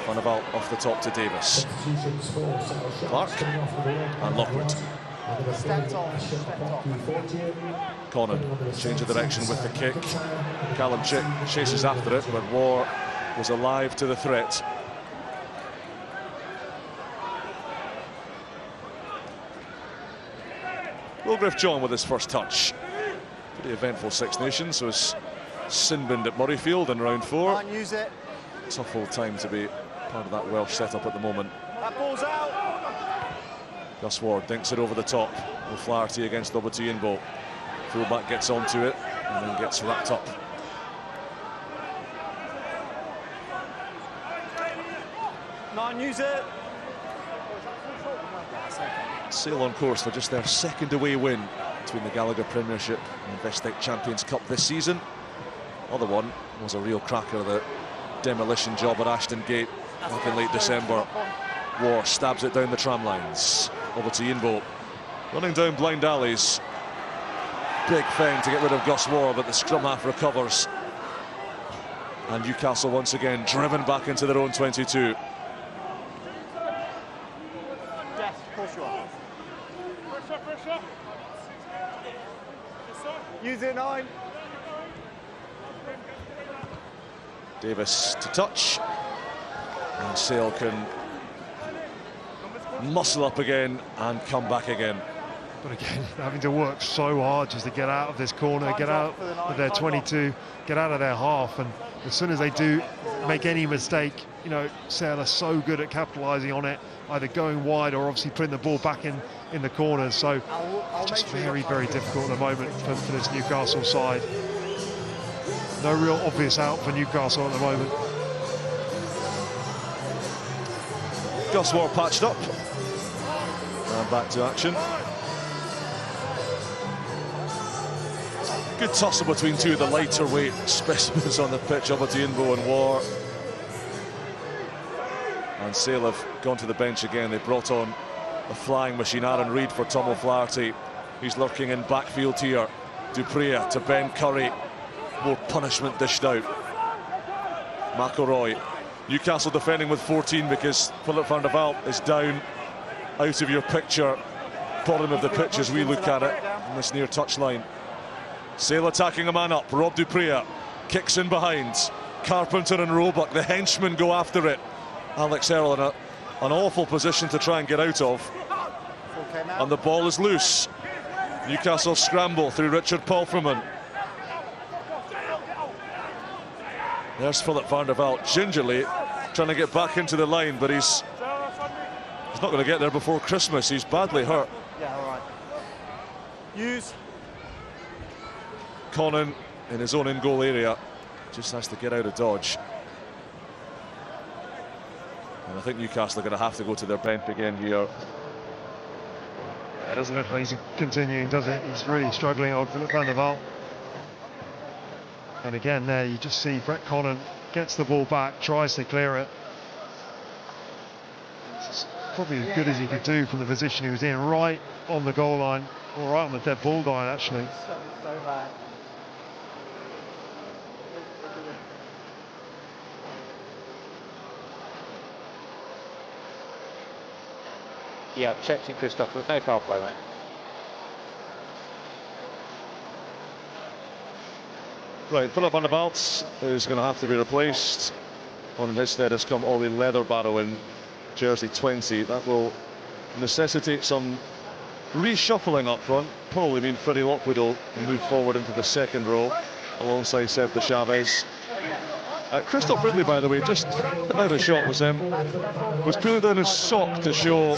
Van der Vaart off the top to Davis. Clark and Lockwood. Stepped off. Conan, change of direction with the kick. Callum Chick chases after it, but War was alive to the threat. Wilgriff John with his first touch. Pretty eventful Six Nations. Was Sinbind at Murrayfield in round 4. Can't use it. Tough old time to be part of that Welsh setup at the moment. That ball's out. Gus Ward dinks it over the top. O'Flaherty against Obatuyinbo. Fullback gets onto it and then gets wrapped up. Can't use it. Sale on course for just their second away win between the Gallagher Premiership and Investec Champions Cup this season. Other one was a real cracker, the demolition job at Ashton Gate back in late December. War stabs it down the tram lines. Over to Yinbo, running down blind alleys. Big thing to get rid of Gus War, but the scrum half recovers. And Newcastle once again driven back into their own 22. Yes, of course you are. Use it, 9. Davis to touch. And Sale can muscle up again and come back again. But again, having to work so hard just to get out of this corner, get out of their 22, get out of their half. And as soon as they do make any mistake, you know, Sale are so good at capitalising on it, either going wide or obviously putting the ball back in the corners. So it's just very, very difficult at the moment for this Newcastle side. No real obvious out for Newcastle at the moment. Gus War patched up. And back to action. Good tussle between two of the lighter weight specimens on the pitch, Obatuyinbo and War. And Sale have gone to the bench again. They brought on a flying machine, Aaron Reid, for Tom O'Flaherty. He's lurking in backfield here. Duprea to Ben Curry. More punishment dished out. McElroy. Newcastle defending with 14 because Philip van der Vaart is down, out of your picture. Bottom of the pitch as we look at it on this near touchline. Sale attacking a man up. Rob Duprea kicks in behind. Carpenter and Roebuck, the henchmen, go after it. Alex Earl in an awful position to try and get out of. And the ball is loose. Newcastle scramble through Richard Palfreman. There's Philip van der Vaart gingerly trying to get back into the line, but he's not going to get there before Christmas. He's badly hurt. Yeah, all right. Use. Conan in his own in-goal area just has to get out of dodge. And I think Newcastle are going to have to go to their bench again here. It doesn't look like he's continuing, does it? He's really struggling, old Philip van der Vaart. And again there you just see Brett Conan gets the ball back, tries to clear it. It's probably as good as he could do from the position he was in, right on the goal line, or right on the dead ball line actually. So bad. Yeah, checked in Christoph, with no foul play, mate. Right, Philip van der Vaart is going to have to be replaced. On his stead has come Ollie Leatherbarrow in jersey 20. That will necessitate some reshuffling up front. Probably mean Freddie Lockwood will move forward into the second row alongside Seb de Chavez. Christoph Ridley, by the way, just out of shot was pulling down his sock to show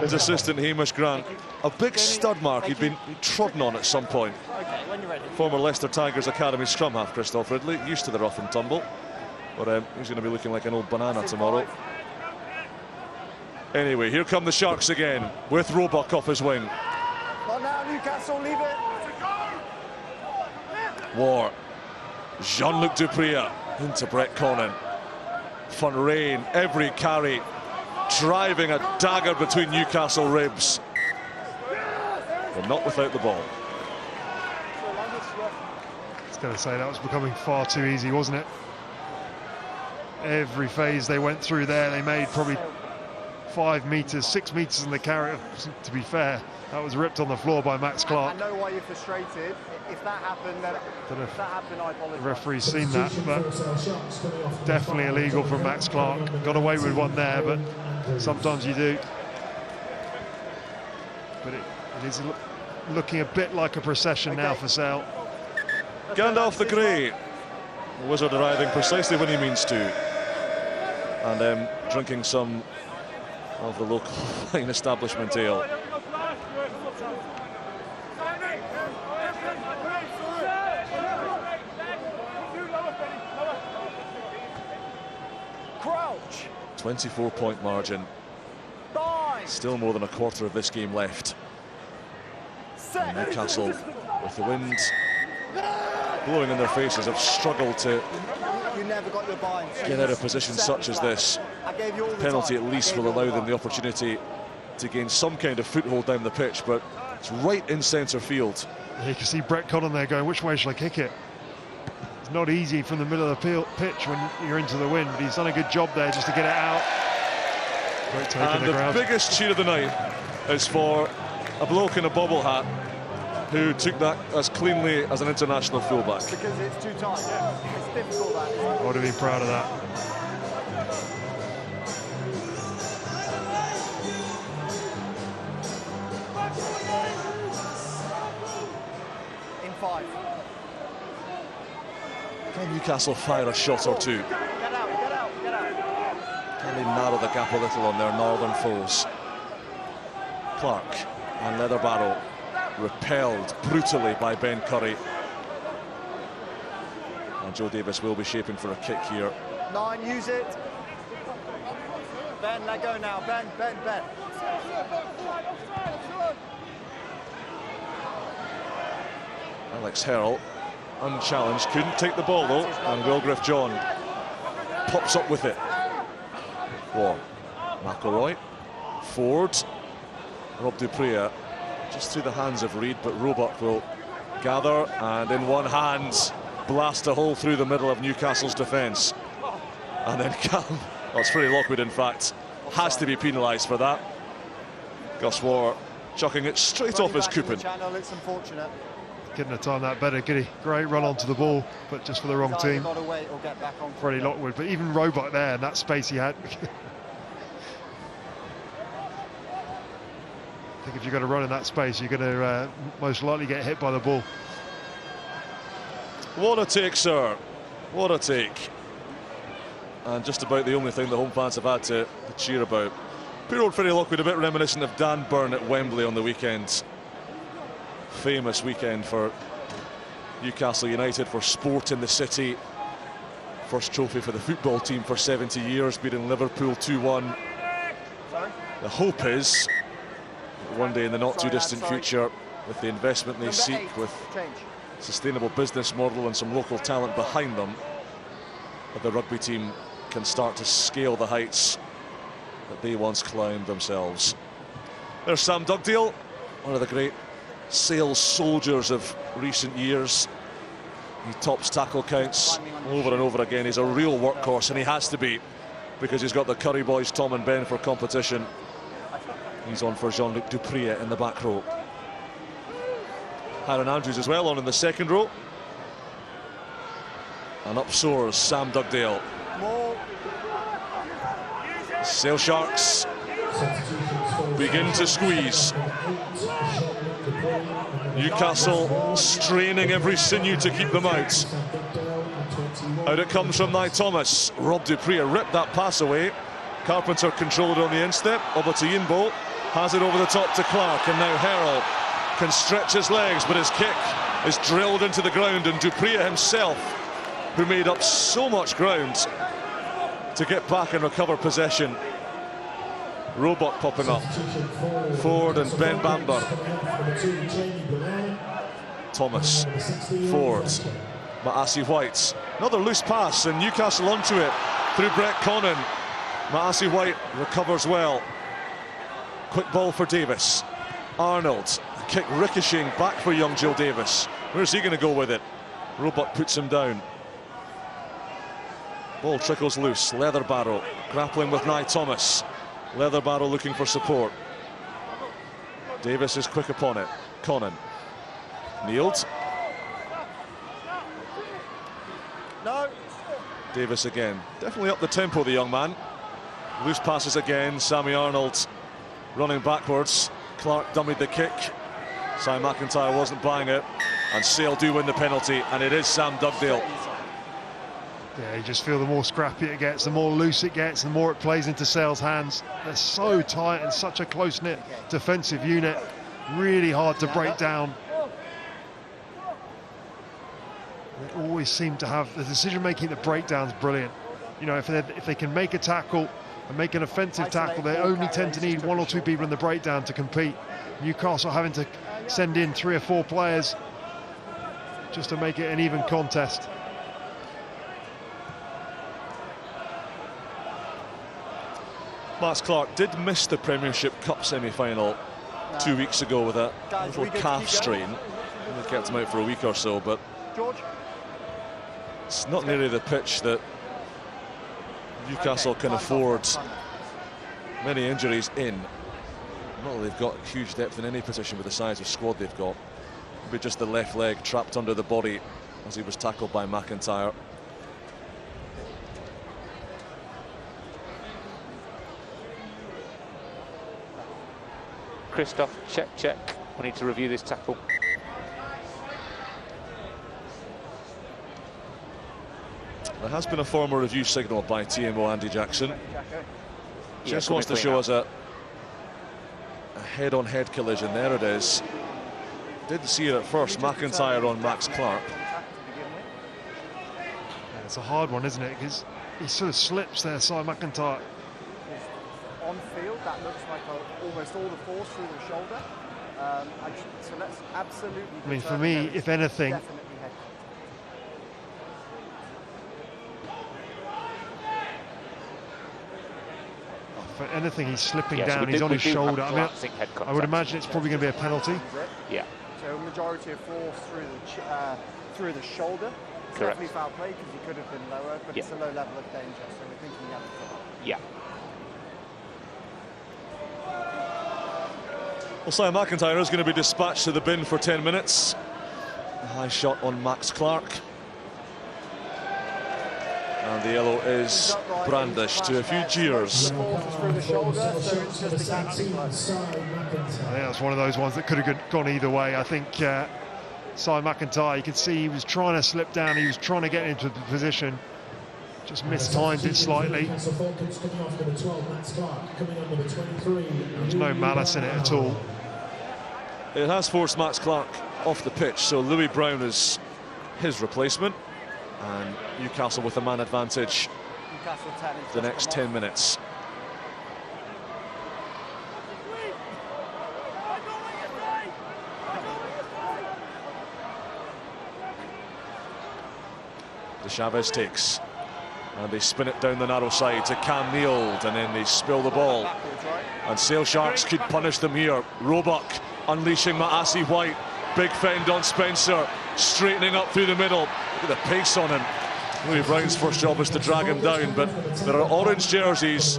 his assistant Hamish Grant a big stud mark he'd been trodden on at some point. Okay, when you're ready. Former Leicester Tigers Academy scrum half Christoph Ridley, used to the rough and tumble, but he's going to be looking like an old banana tomorrow. Anyway, here come the Sharks again with Roebuck off his wing. Not now, Newcastle, leave it. War. Jean-Luc Duprea into Brett Conan. Van Rijn, every carry, driving a dagger between Newcastle ribs. But not without the ball. was going to say, that was becoming far too easy, wasn't it? Every phase they went through there, they made probably 5 metres, 6 metres in the carry. To be fair, that was ripped on the floor by Max Clark. I know why you're frustrated. If that happened, then if that happened, I apologise. The referee's seen that, but definitely illegal from Max Clark. Got away with one there, but sometimes you do. But it is looking a bit like a procession now for Sale. Gandalf the Grey, wizard arriving precisely when he means to, and drinking some of the local fine establishment ale. Crouch. 24-point margin. Still more than a quarter of this game left. And Newcastle, with the wind blowing in their faces, have struggled to get out of positions such as this. Penalty at least will allow them the opportunity to gain some kind of foothold down the pitch, but it's right in centre field. You can see Brett Connon there going, which way shall I kick it? It's not easy from the middle of the pitch when you're into the wind, but he's done a good job there just to get it out. Great take And the biggest cheer of the night is for a bloke in a bobble hat who took that as cleanly as an international fullback. Because it's too tight. It's difficult, that. I would have been proud of that. In 5. Can Newcastle fire a shot or two? Get out, get out, get out. Can they narrow the gap a little on their northern foes? Clark and Leatherbarrow repelled brutally by Ben Curry. And Joe Davis will be shaping for a kick here. 9, use it. Ben, let go now. Ben, Ben, Ben. Alex Herrell, unchallenged, couldn't take the ball though, and Wilgriff John pops up with it. War, McElroy, Ford, Rob Dupree, just through the hands of Reid, but Roebuck will gather and in one hand blast a hole through the middle of Newcastle's defence. And then Cam, well, it's Freddie Lockwood in fact, has to be penalised for that. Gus War chucking it straight off his coupon. It's unfortunate. Couldn't have timed that better, could he? Great run onto the ball, but just for the wrong team. Freddie Lockwood, but even Roebuck there, and that space he had. I think if you're going to run in that space, you're going to most likely get hit by the ball. What a take, sir. What a take. And just about the only thing the home fans have had to cheer about. Poor old Freddie Lockwood, a bit reminiscent of Dan Burn at Wembley on the weekend. Famous weekend for Newcastle United, for sport in the city. First trophy for the football team for 70 years, beating Liverpool 2-1. The hope is one day in the not too distant future, with the investment they seek, with sustainable business model and some local talent behind them, that the rugby team can start to scale the heights that they once climbed themselves. There's Sam Dugdale, one of the great Sales soldiers of recent years. He tops tackle counts over and over again. He's a real workhorse, and he has to be, because he's got the Curry boys, Tom and Ben, for competition. He's on for Jean-Luc Dupree in the back row. Aaron Andrews as well on in the second row. And up soars Sam Dugdale. Sale Sharks begin to squeeze. Newcastle straining every sinew to keep them out. Out it comes from Nye Thomas. Rob Dupree ripped that pass away. Carpenter controlled it on the instep. Over to Yinbo. Has it over the top to Clark. And now Herrell can stretch his legs, but his kick is drilled into the ground. And Dupree himself, who made up so much ground to get back and recover possession. Roebuck popping up. Ford and Ben Bamber. Thomas, Ford, Maasi White. Another loose pass, and Newcastle onto it through Brett Connon. Maasi White recovers well. Quick ball for Davis. Arnold, kick ricocheting back for young Joe Davis. Where's he going to go with it? Roebuck puts him down. Ball trickles loose. Leatherbarrow grappling with Nye Thomas. Leatherbarrow looking for support. Davis is quick upon it. Conan. Kneeled. No. Davis again. Definitely up the tempo, the young man. Loose passes again. Sammy Arnold running backwards. Clark dummied the kick. Si McIntyre wasn't buying it. And Sale do win the penalty. And it is Sam Dugdale. Yeah, you just feel the more scrappy it gets, the more loose it gets, the more it plays into Sale's hands. They're so tight and such a close-knit defensive unit. Really hard to break down. They always seem to have the decision-making, the breakdown's brilliant. You know, if they can make a tackle and make an offensive tackle, they only tend to need 1 or 2 people in the breakdown to compete. Newcastle having to send in 3 or 4 players just to make it an even contest. Max Clark did miss the Premiership Cup semi-final 2 weeks ago with a little calf strain. They kept him out for a week or so, but it's not nearly the pitch that Newcastle can afford many injuries in. Not that they've got huge depth in any position with the size of squad they've got. Maybe just the left leg trapped under the body as he was tackled by McIntyre. Christoph, check. We need to review this tackle. There has been a formal review signal by TMO Andy Jackson. Just wants to show us a head-on-head collision. There it is. Didn't see it at first. McIntyre on Max Clark. Yeah, it's a hard one, isn't it? Because he sort of slips there, Si McIntyre. On field, that looks like almost all the force through the shoulder. So let's absolutely. I mean, for me, if anything, he's slipping down. He's on his shoulder. I mean, I would imagine it's probably going to be a penalty. Yeah. So a majority of force through the shoulder. It's definitely foul play because he could have been lower, but it's a low level of danger. So we're thinking he had to come up. Yeah. Well, Si McIntyre is going to be dispatched to the bin for 10 minutes. A high shot on Max Clark. And the yellow is brandished to a few jeers. I think that's one of those ones that could have gone either way. I think Si McIntyre, you can see he was trying to slip down, he was trying to get into the position, just mistimed it slightly. There's no malice in it at all. It has forced Max Clark off the pitch, so Louis Brown is his replacement, and Newcastle with a man advantage the next 10 minutes. De Chavez takes, and they spin it down the narrow side to Cam Neild, and then they spill the ball. And Sale Sharks could punish them here. Roebuck unleashing Maasi White. Big fend on Spencer, straightening up through the middle. Look at the pace on him. Louis Brown's first job is to drag him down, but there are orange jerseys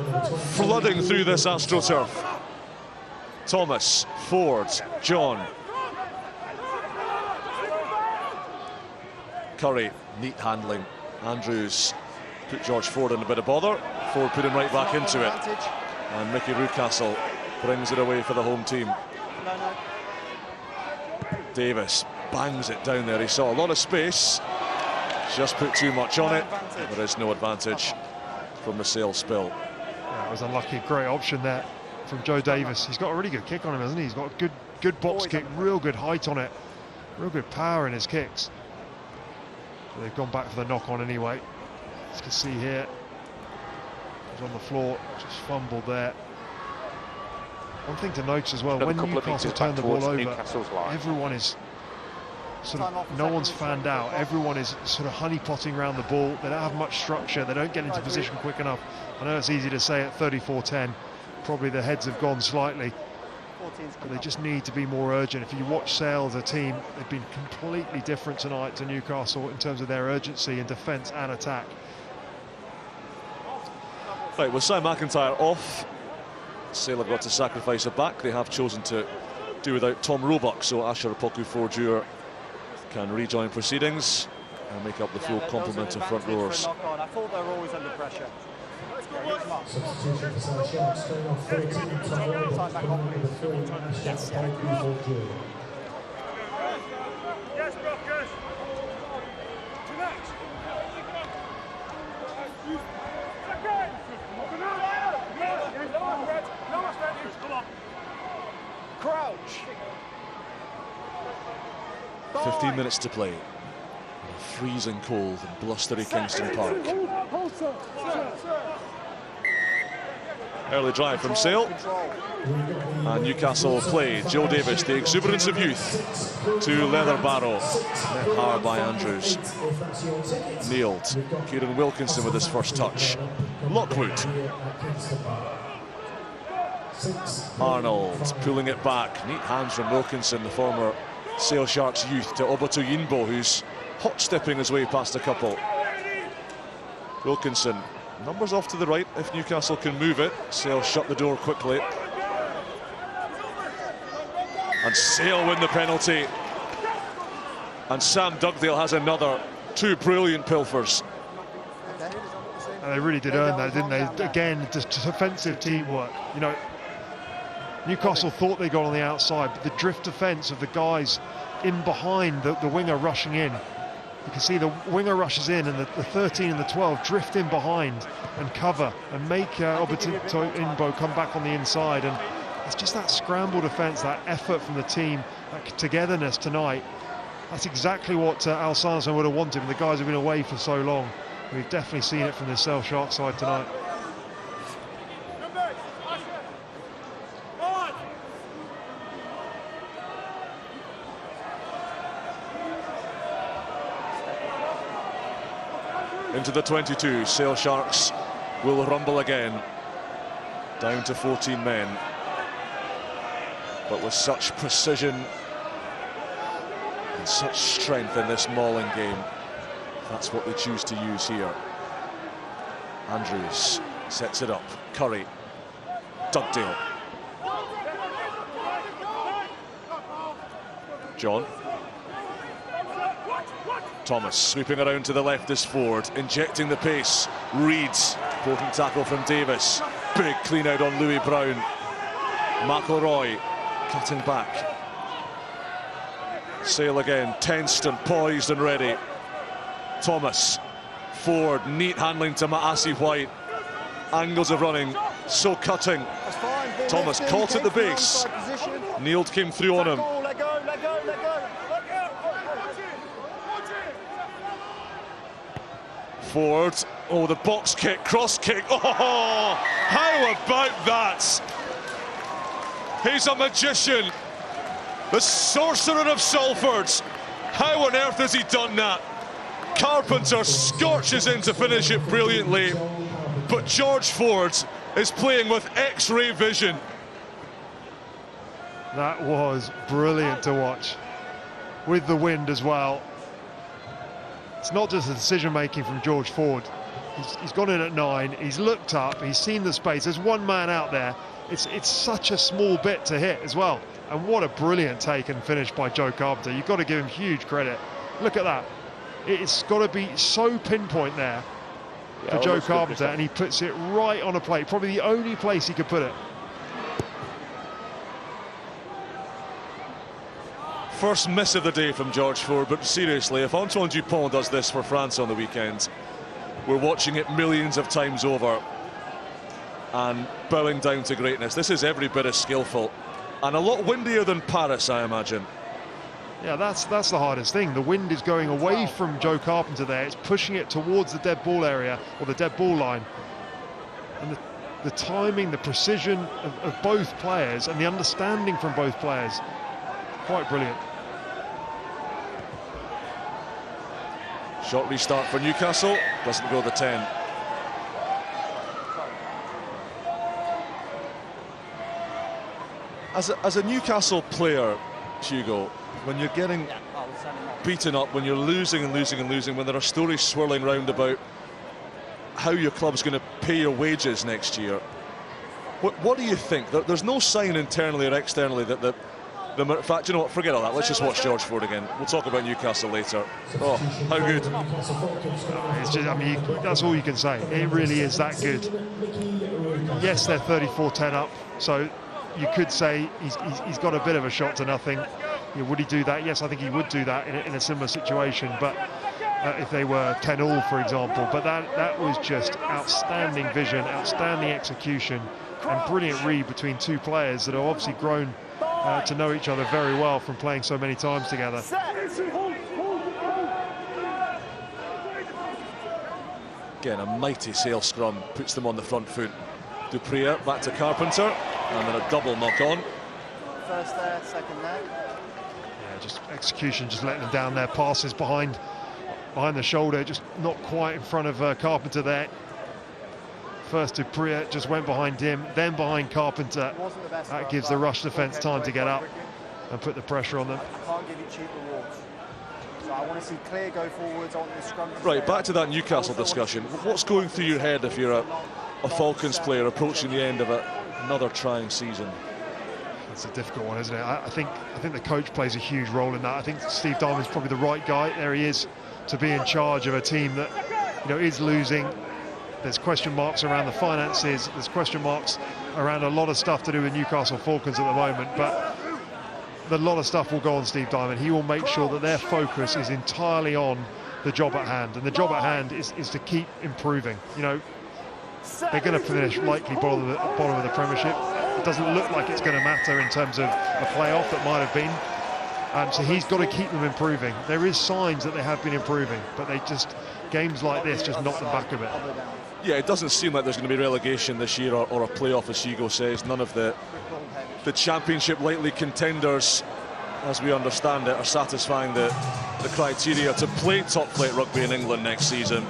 flooding through this AstroTurf. Thomas, Ford, John. Curry, neat handling. Andrews put George Ford in a bit of bother. Ford put him right back into it. And Mickey Newcastle brings it away for the home team. Davis bangs it down there. He saw a lot of space. Just put too much on it. There is no advantage from the Sale spill. Yeah, it was unlucky. Great option there from Joe Davis. He's got a really good kick on him, hasn't he? He's got a good box kick, real good height on it, real good power in his kicks. So they've gone back for the knock on anyway. As you can see here, he's on the floor, just fumbled there. One thing to note as well, when Newcastle turn the ball over, everyone is sort of, no one's fanned out. Everyone is sort of honeypotting around the ball. They don't have much structure. They don't get into position quick enough. I know it's easy to say at 34-10, probably the heads have gone slightly. But they just need to be more urgent. If you watch Sale as a team, they've been completely different tonight to Newcastle in terms of their urgency in defence and attack. Right, with Sam McIntyre off, Sale have got to sacrifice a back. They have chosen to do without Tom Roebuck, so Asher Opoku-Forjur can rejoin proceedings and make up the full complement of front rowers. I thought they were always under pressure. Substitution for South Sharks, staying off 13, Tom Roebuck, coming on number 3, Asher Opoku-Forjur. Yes, Rockers! Crouch! 15 minutes to play. In a freezing cold and blustery Kingston Park. Early drive from Sale. And Newcastle play. Joe Davis, the exuberance of youth, to Leatherbarrow. Met hard by Andrews. Kneeled. Kieran Wilkinson with his first touch. Lockwood. Arnold pulling it back. Neat hands from Wilkinson, the former Sale Sharks youth, to Obato Yinbo, who's hot-stepping his way past a couple. Wilkinson, numbers off to the right if Newcastle can move it. Sale shut the door quickly. And Sale win the penalty. And Sam Dugdale has another. Two brilliant pilfers. And they really did earn that, didn't they? Again, just defensive teamwork. You know, Newcastle thought they got on the outside, but the drift defence of the guys in behind the winger rushing in. You can see the winger rushes in, and the 13 and the 12 drift in behind and cover and make Obato Yinbo come back on the inside. And it's just that scramble defence, that effort from the team, that togetherness tonight. That's exactly what Al Sanderson would have wanted, and the guys have been away for so long. We've definitely seen it from the Sale Sharks side tonight. Into the 22, Sale Sharks will rumble again. Down to 14 men. But with such precision and such strength in this mauling game, that's what they choose to use here. Andrews sets it up. Curry. Dugdale. John. Thomas sweeping around to the left is Ford, injecting the pace. Reeds, important tackle from Davis. Big clean out on Louis Brown. McElroy cutting back. Sale again, tensed and poised and ready. Thomas, Ford, neat handling to Maasi White. Angles of running, so cutting. Thomas caught at the base. Neild came through on him. Let go. Ford, oh, the box kick, cross kick. Oh, how about that? He's a magician. The sorcerer of Salford. How on earth has he done that? Carpenter scorches in to finish it brilliantly, but George Ford is playing with X-ray vision. That was brilliant to watch, with the wind as well. It's not just the decision-making from George Ford. He's gone in at 9, he's looked up, he's seen the space. There's one man out there. It's such a small bit to hit as well. And what a brilliant take and finish by Joe Carpenter. You've got to give him huge credit. Look at that. It's got to be so pinpoint there for Joe Carpenter, and he puts it right on a plate. Probably the only place he could put it. First miss of the day from George Ford, but seriously, if Antoine Dupont does this for France on the weekend, we're watching it millions of times over and bowing down to greatness. This is every bit as skillful and a lot windier than Paris, I imagine. Yeah, that's the hardest thing. The wind is going away from Joe Carpenter there. It's pushing it towards the dead ball area, or the dead ball line. And the timing, the precision of both players, and the understanding from both players, quite brilliant. Short restart for Newcastle, doesn't go the 10. As a Newcastle player, Hugo, when you're getting beaten up, when you're losing and losing and losing, when there are stories swirling round about how your club's going to pay your wages next year, what do you think? There's no sign internally or externally that in fact, you know what, forget all that. Let's just watch George Ford again. We'll talk about Newcastle later. Oh, how good. It's just, I mean, that's all you can say. It really is that good. Yes, they're 34-10 up, so you could say he's got a bit of a shot to nothing. You know, would he do that? Yes, I think he would do that in a similar situation, but if they were 10-all, for example. But that was just outstanding vision, outstanding execution, and brilliant read between two players that have obviously grown to know each other very well from playing so many times together. Again, a mighty Sale scrum puts them on the front foot. Dupree back to Carpenter, and then a double knock on. First there, second there. Yeah, just execution, just letting them down there. Passes behind the shoulder, just not quite in front of Carpenter there. First Dupree just went behind him, then behind Carpenter. That gives the rush defence time to get up and put the pressure on them. I can't give you cheap rewards. So I want to see clear go forwards on the scrum. Right, back to that Newcastle discussion. What's going through your head if you're a Falcons player approaching the end of another trying season? It's a difficult one, isn't it? I think the coach plays a huge role in that. I think Steve Diamond's probably the right guy. There he is to be in charge of a team that, you know, is losing. There's question marks around the finances. There's question marks around a lot of stuff to do with Newcastle Falcons at the moment. But a lot of stuff will go on Steve Diamond. He will make sure that their focus is entirely on the job at hand. And the job at hand is to keep improving. You know, they're going to finish likely bottom of the Premiership. It doesn't look like it's going to matter in terms of a playoff that might have been. So he's got to keep them improving. There is signs that they have been improving, but they just, games like this just knock them back a bit. Yeah, it doesn't seem like there's going to be relegation this year or a playoff, as Hugo says. None of the championship likely contenders, as we understand it, are satisfying the criteria to play top-flight rugby in England next season.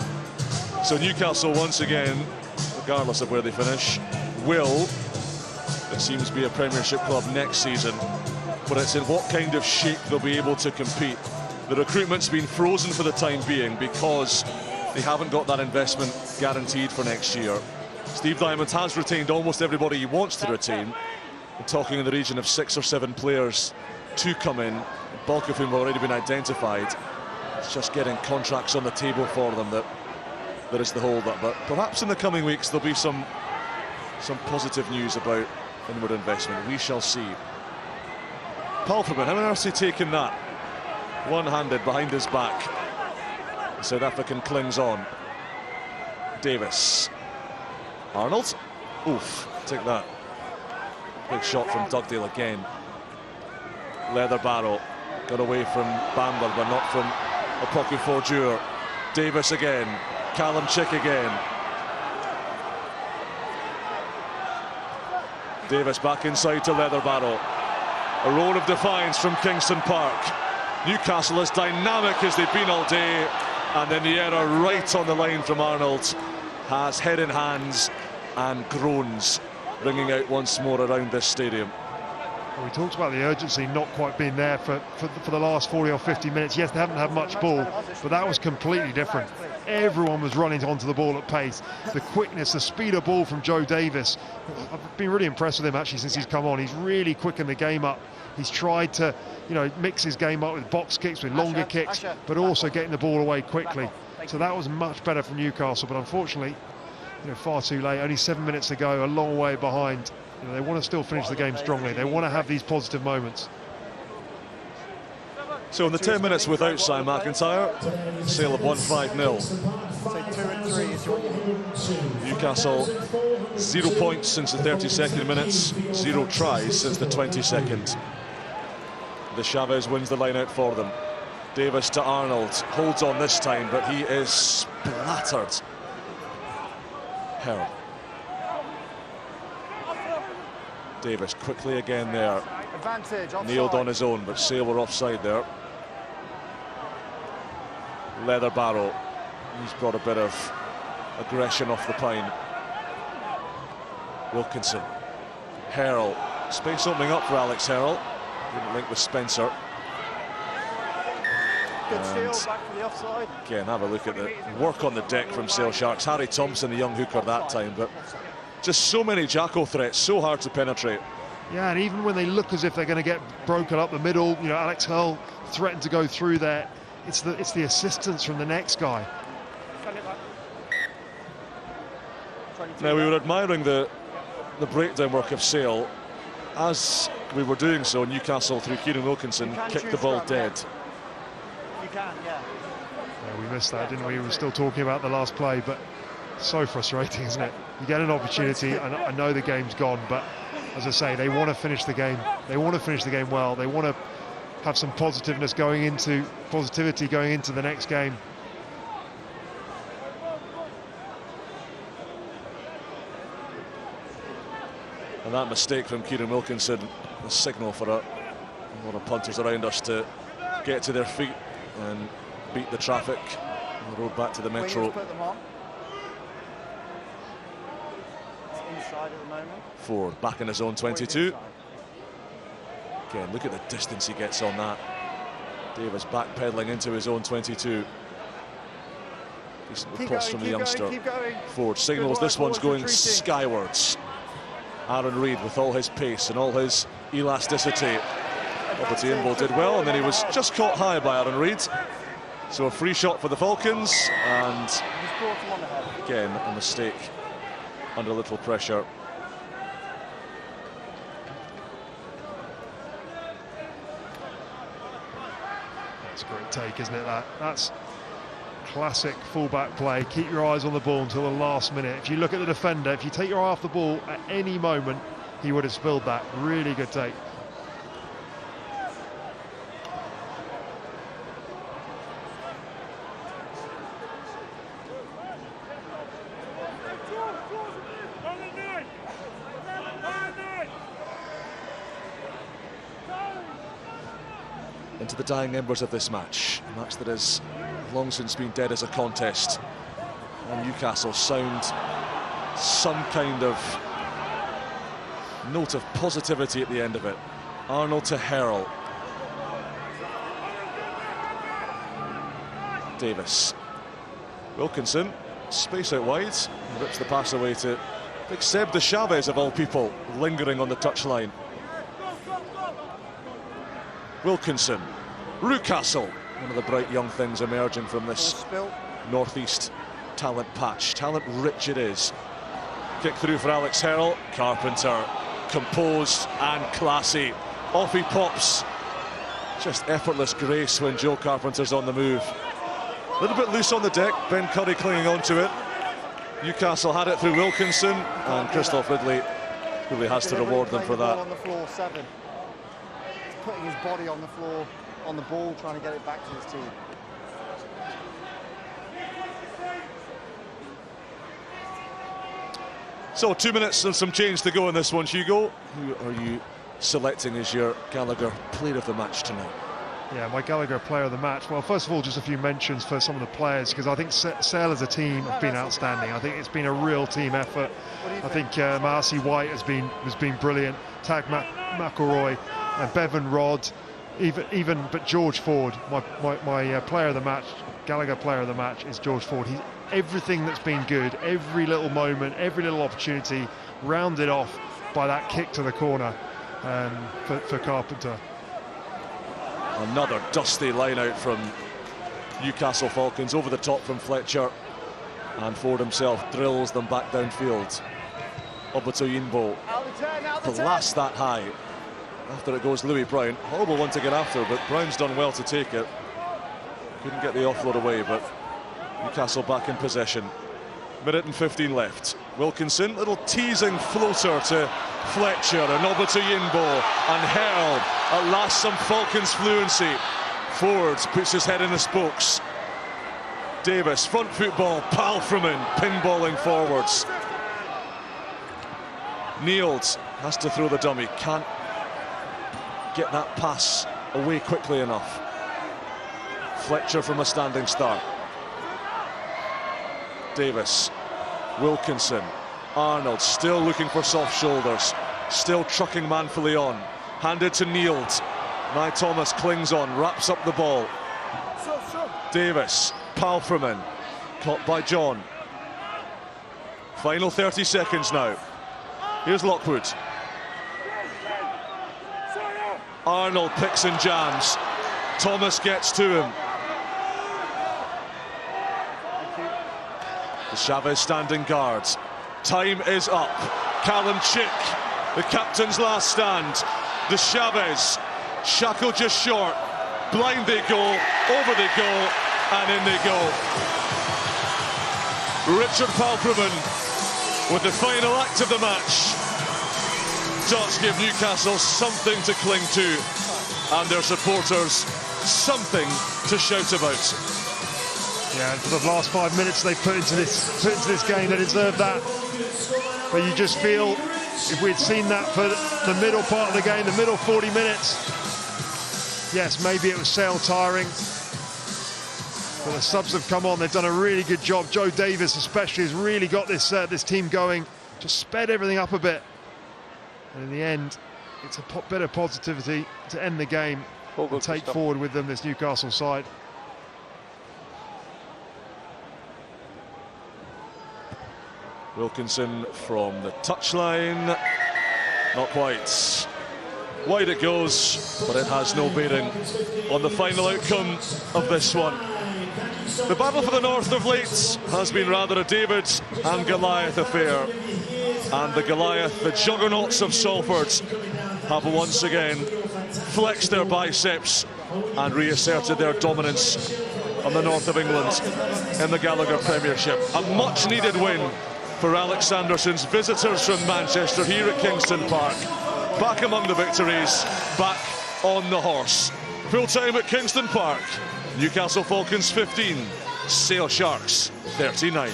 So Newcastle, once again, regardless of where they finish, will, it seems, be a Premiership club next season. But it's in what kind of shape they'll be able to compete. The recruitment's been frozen for the time being because they haven't got that investment guaranteed for next year. Steve Diamond has retained almost everybody he wants to retain. We're talking in the region of 6 or 7 players to come in, the bulk of whom have already been identified. It's just getting contracts on the table for them that is the hold-up. But perhaps in the coming weeks there'll be some positive news about inward investment. We shall see. Palfreyman, how on earth has he taken that? One-handed behind his back. The South African clings on. Davis. Arnold. Oof, take that. Big shot from Dugdale again. Leather Barrow got away from Bamber, but not from Opoku Forjur. Davis again. Callum Chick again. Davis back inside to Leather Barrow. A roar of defiance from Kingston Park. Newcastle as dynamic as they've been all day, and then the error right on the line from Arnold has head in hands and groans ringing out once more around this stadium. Well, we talked about the urgency not quite being there for the last 40 or 50 minutes. Yes, they haven't had much ball, but that was completely different. Everyone was running onto the ball at pace. The quickness, the speed of ball from Joe Davis. I've been really impressed with him actually since he's come on. He's really quickened the game up. He's tried to, you know, mix his game up with box kicks, with longer kicks, but also getting the ball away quickly. So that was much better from Newcastle, but unfortunately, you know, far too late. Only 7 minutes to go, a long way behind. You know, they want to still finish the game strongly. They want to have these positive moments. So in the 10 minutes without Sam McIntyre, Sale have won 5-0. Newcastle 0 points since the 32nd minutes, 0 tries since the 22nd. The Chavez wins the line out for them. Davis to Arnold, holds on this time, but he is splattered. Herald. Davis quickly again there. Nailed on his own, but Sale were offside there. Leather Barrow, he's brought a bit of aggression off the pine. Wilkinson, Herald Space opening up for Alex Herrell. Didn't link with Spencer. Good steal, back for the offside. Again, have a look at the work on the deck from Sale Sharks. Harry Thompson, the young hooker that time, but just so many Jacko threats, so hard to penetrate. Yeah, and even when they look as if they're going to get broken up the middle, you know, Alex Herrell threatened to go through there. It's the assistance from the next guy. Now, we were admiring the breakdown work of Sale. As we were doing so, Newcastle, through Kieran Wilkinson, kicked the ball dead. You can, yeah. We missed that, didn't we? We were still talking about the last play, but so frustrating, isn't it? You get an opportunity, and I know the game's gone, but as I say, they want to finish the game. They want to finish the game well. They want to have some positivity going into the next game. And that mistake from Kieran Wilkinson, a signal for a lot of punters around us to get to their feet and beat the traffic on the road back to the Metro. Put them on. It's inside at the moment. Ford back in his own 22. Again, look at the distance he gets on that. Davis backpedaling into his own 22. Decent cross from the youngster. Ford signals this one's going skywards. Aaron Reid with all his pace and all his elasticity. Obatiyimbo did well, and then he was just caught high by Aaron Reid. So a free shot for the Falcons, and again a mistake under little pressure. That's a great take, isn't it? That's classic fullback play. Keep your eyes on the ball until the last minute. If you look at the defender, if you take your eye off the ball at any moment, he would have spilled that. Really good take. Into the dying embers of this match, a match that has long since been dead as a contest. And Newcastle sound some kind of note of positivity at the end of it. Arnold to Herrell. Davis. Wilkinson, space out wide, rips the pass away to big Seb de Chavez of all people, lingering on the touchline. Wilkinson, Newcastle, one of the bright young things emerging from this northeast talent patch. Talent rich it is. Kick through for Alex Herrell. Carpenter, composed and classy. Off he pops. Just effortless grace when Joe Carpenter's on the move. A little bit loose on the deck. Ben Curry clinging onto it. Newcastle had it through Wilkinson, and Christoph Ridley really has to reward them for that. On the floor, 7. He's putting his body on the floor, on the ball, trying to get it back to his team. So 2 minutes and some change to go in this one, Hugo. Who are you selecting as your Gallagher player of the match tonight? Yeah, my Gallagher player of the match. Well, first of all, just a few mentions for some of the players, because I think Sale as a team have been outstanding. I think it's been a real team effort. I think Marcy White has been brilliant. Tag McElroy and Bevan Rodd, but George Ford, my player of the match, Gallagher player of the match is George Ford. He's everything that's been good, every little moment, every little opportunity, rounded off by that kick to the corner for Carpenter. Another dusty line out from Newcastle Falcons, over the top from Fletcher, and Ford himself drills them back downfield. Obatiyimbo blasts that high. After it goes Louis Brown. Horrible one to get after, but Brown's done well to take it. Couldn't get the offload away, but Newcastle back in possession. Minute and 15 left. Wilkinson, little teasing floater to Fletcher, and Obatiyimbo and Herrell. At last, some Falcons fluency. Ford puts his head in the spokes. Davis, front foot ball, Palfreman pinballing forwards. Nield has to throw the dummy, can't get that pass away quickly enough. Fletcher from a standing start. Davis, Wilkinson, Arnold still looking for soft shoulders. still trucking manfully on. Handed to Neild. Nye Thomas clings on, wraps up the ball. Davis, Palfreman, caught by John. Final 30 seconds now. Here's Lockwood. Arnold picks and jams. Thomas gets to him. The Chavez standing guard. Time is up. Callum Chick, the captain's last stand. The Chavez, shackled just short. Blind they go, over they go, and in they go. Richard Palfreman with the final act of the match does give Newcastle something to cling to, and their supporters something to shout about. Yeah, and for the last 5 minutes they put into this game, they deserve that. But you just feel, if we'd seen that for the middle part of the game, the middle 40 minutes, yes, maybe it was Sale tiring. But the subs have come on, they've done a really good job. Joe Davis especially has really got this team going, just sped everything up a bit. And in the end, it's a bit of positivity to end the game and take forward with them, this Newcastle side. Wilkinson from the touchline. Not quite. Wide it goes, but it has no bearing on the final outcome of this one. The battle for the north of late has been rather a David and Goliath affair. And the Goliath, the juggernauts of Salford, have once again flexed their biceps and reasserted their dominance on the north of England in the Gallagher Premiership. A much needed win for Alex Sanderson's visitors from Manchester here at Kingston Park. Back among the victories, back on the horse. Full time at Kingston Park. Newcastle Falcons 15, Sale Sharks 39.